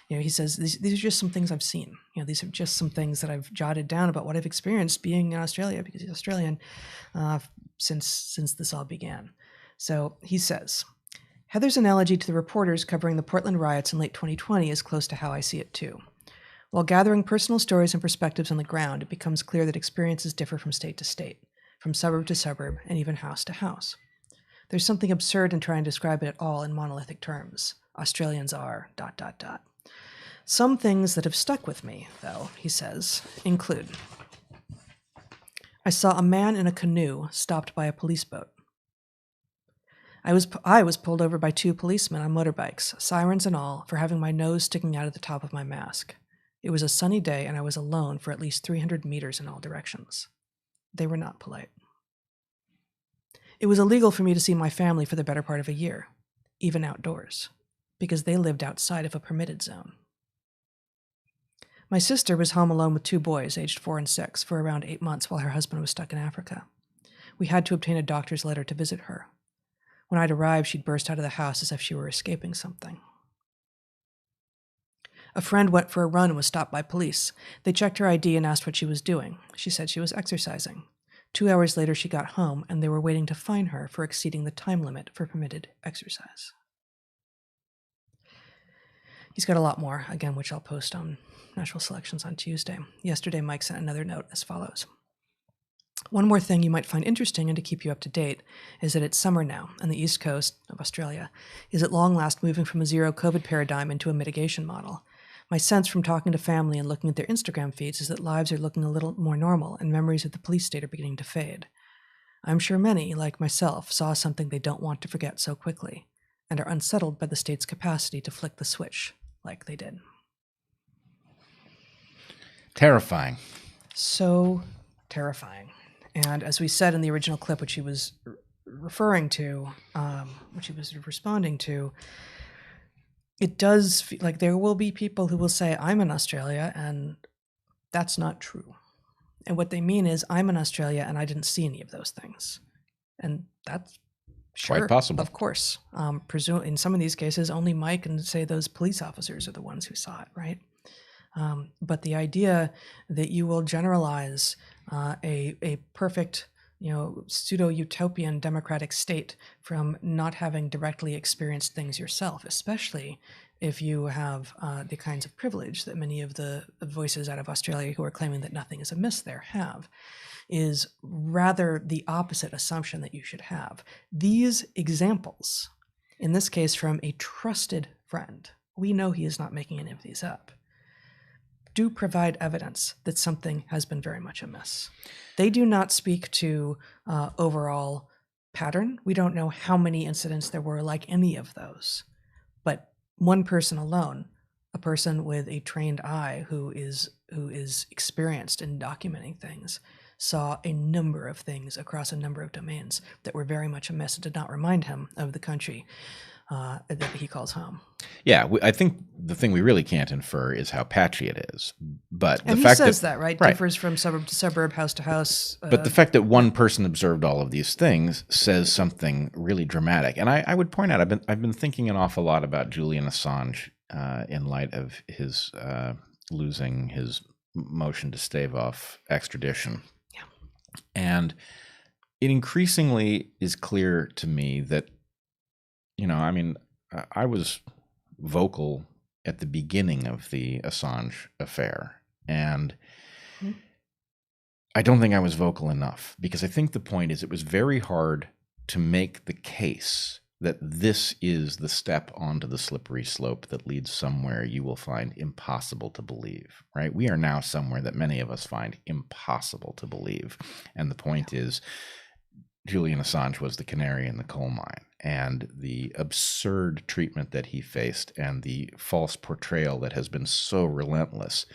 he says these are just some things I've seen. These are just some things that I've jotted down about what I've experienced being in Australia, because he's Australian, since this all began. So he says, Heather's analogy to the reporters covering the Portland riots in late 2020 is close to how I see it too. While gathering personal stories and perspectives on the ground, it becomes clear that experiences differ from state to state, from suburb to suburb, and even house to house. There's something absurd in trying to describe it at all in monolithic terms. Australians are ... Some things that have stuck with me, though, he says, include: I saw a man in a canoe stopped by a police boat. I was pulled over by 2 policemen on motorbikes, sirens and all, for having my nose sticking out of the top of my mask. It was a sunny day, and I was alone for at least 300 meters in all directions. They were not polite. It was illegal for me to see my family for the better part of a year, even outdoors, because they lived outside of a permitted zone. My sister was home alone with 2 boys, aged 4 and 6, for around 8 months while her husband was stuck in Africa. We had to obtain a doctor's letter to visit her. When I'd arrived, she'd burst out of the house as if she were escaping something. A friend went for a run and was stopped by police. They checked her ID and asked what she was doing. She said she was exercising. 2 hours later, she got home, and they were waiting to fine her for exceeding the time limit for permitted exercise. He's got a lot more, again, which I'll post on Natural Selections on Tuesday. Yesterday, Mike sent another note as follows. One more thing you might find interesting, and to keep you up to date, is that it's summer now, and the East Coast of Australia is at long last moving from a zero COVID paradigm into a mitigation model. My sense from talking to family and looking at their Instagram feeds is that lives are looking a little more normal, and memories of the police state are beginning to fade. I'm sure many, like myself, saw something they don't want to forget so quickly, and are unsettled by the state's capacity to flick the switch like they did. Terrifying. So terrifying. And as we said in the original clip, which he was referring to, which he was responding to, it does feel like there will be people who will say, I'm in Australia, and that's not true. And what they mean is, I'm in Australia, and I didn't see any of those things. And that's sure, quite possible. Of course. In some of these cases, only Mike and, say, those police officers are the ones who saw it, right? But the idea that you will generalize a perfect, pseudo-utopian democratic state from not having directly experienced things yourself, especially if you have the kinds of privilege that many of the voices out of Australia who are claiming that nothing is amiss there have, is rather the opposite assumption that you should have. These examples, in this case from a trusted friend, we know he is not making any of these up, do provide evidence that something has been very much amiss. They do not speak to overall pattern. We don't know how many incidents there were like any of those. But one person alone, a person with a trained eye who is experienced in documenting things, saw a number of things across a number of domains that were very much amiss and did not remind him of the country that he calls home. Yeah, I think the thing we really can't infer is how patchy it is. But and the he fact says that, right? Differs from suburb to suburb, house to house. But the fact that one person observed all of these things says something really dramatic. And I would point out, I've been thinking an awful lot about Julian Assange in light of his losing his motion to stave off extradition. Yeah. And it increasingly is clear to me that, I was vocal at the beginning of the Assange affair, and I don't think I was vocal enough, because I think the point is it was very hard to make the case that this is the step onto the slippery slope that leads somewhere you will find impossible to believe, right? We are now somewhere that many of us find impossible to believe. And the point is, Julian Assange was the canary in the coal mine, and the absurd treatment that he faced and the false portrayal that has been so relentless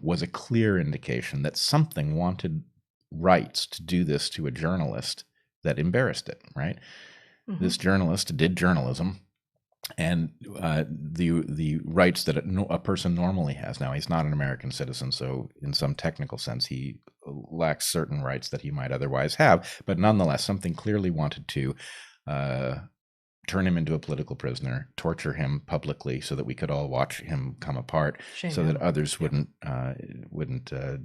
was a clear indication that something wanted rights to do this to a journalist that embarrassed it, right? Mm-hmm. This journalist did journalism, and the rights that a person normally has. Now, he's not an American citizen, so in some technical sense, he lacks certain rights that he might otherwise have. But nonetheless, something clearly wanted to turn him into a political prisoner, torture him publicly so that we could all watch him come apart, that others wouldn't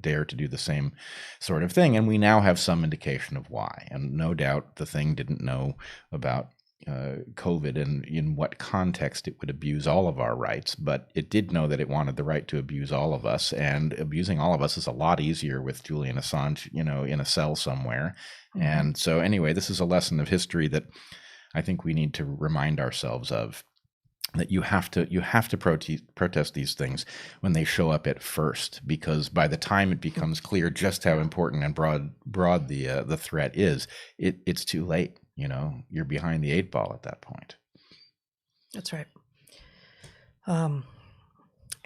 dare to do the same sort of thing. And we now have some indication of why. And no doubt the thing didn't know about COVID and in what context it would abuse all of our rights, but it did know that it wanted the right to abuse all of us, and abusing all of us is a lot easier with Julian Assange, in a cell somewhere. Mm-hmm. And so anyway, this is a lesson of history that I think we need to remind ourselves of, that you have to protest these things when they show up at first, because by the time it becomes clear just how important and broad the threat is, it's too late. You're behind the 8 ball at that point. That's right.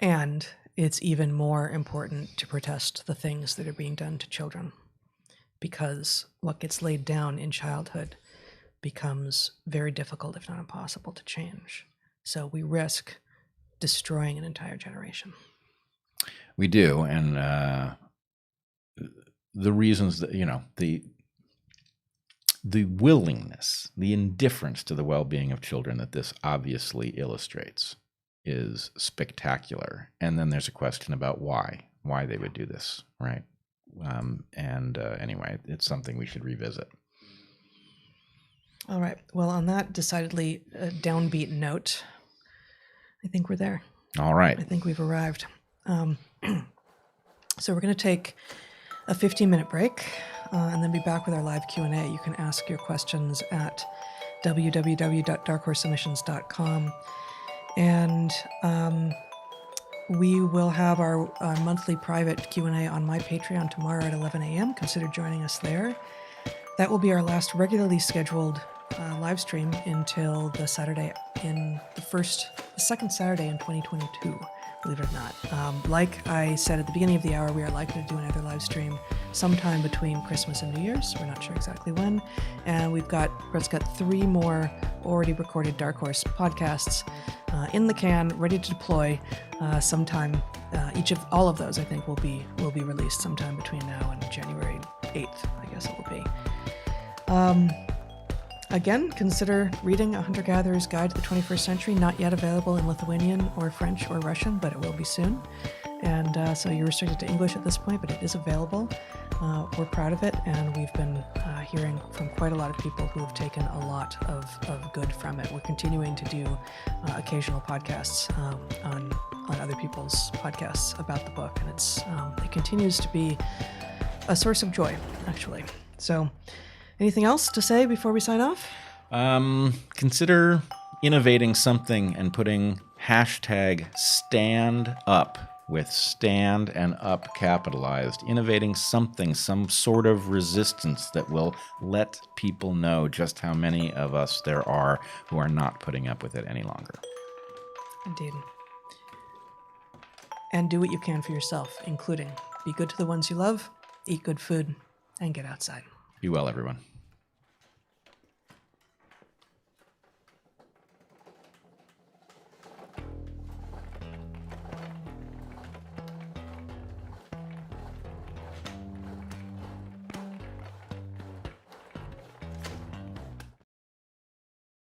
And it's even more important to protest the things that are being done to children, because what gets laid down in childhood becomes very difficult, if not impossible, to change. So we risk destroying an entire generation. We do. And the reasons that, the willingness, the indifference to the well-being of children that this obviously illustrates is spectacular. And then there's a question about why they would do this, right? Anyway, it's something we should revisit. All right. Well, on that decidedly downbeat note, I think we're there. All right. I think we've arrived. So we're going to take a 15-minute break and then be back with our live Q&A. You can ask your questions at www.darkhorseemissions.com. And we will have our monthly private Q&A on my Patreon tomorrow at 11 a.m. Consider joining us there. That will be our last regularly scheduled live stream until the second Saturday in 2022, believe it or not. Like I said at the beginning of the hour, we are likely to do another live stream sometime between Christmas and New Year's. We're not sure exactly when. And Bret's got 3 more already recorded Dark Horse podcasts in the can, ready to deploy sometime. All of those, I think, will be released sometime between now and January 8th, I guess it will be. Again, consider reading A Hunter-Gatherer's Guide to the 21st Century, not yet available in Lithuanian or French or Russian, but it will be soon. And so you're restricted to English at this point, but it is available. We're proud of it, and we've been hearing from quite a lot of people who have taken a lot of good from it. We're continuing to do occasional podcasts on other people's podcasts about the book, and it continues to be a source of joy, actually. So, anything else to say before we sign off? Consider innovating something and putting hashtag stand up with stand and up capitalized. Innovating something, some sort of resistance that will let people know just how many of us there are who are not putting up with it any longer. Indeed. And do what you can for yourself, including be good to the ones you love, eat good food, and get outside. Be well, everyone.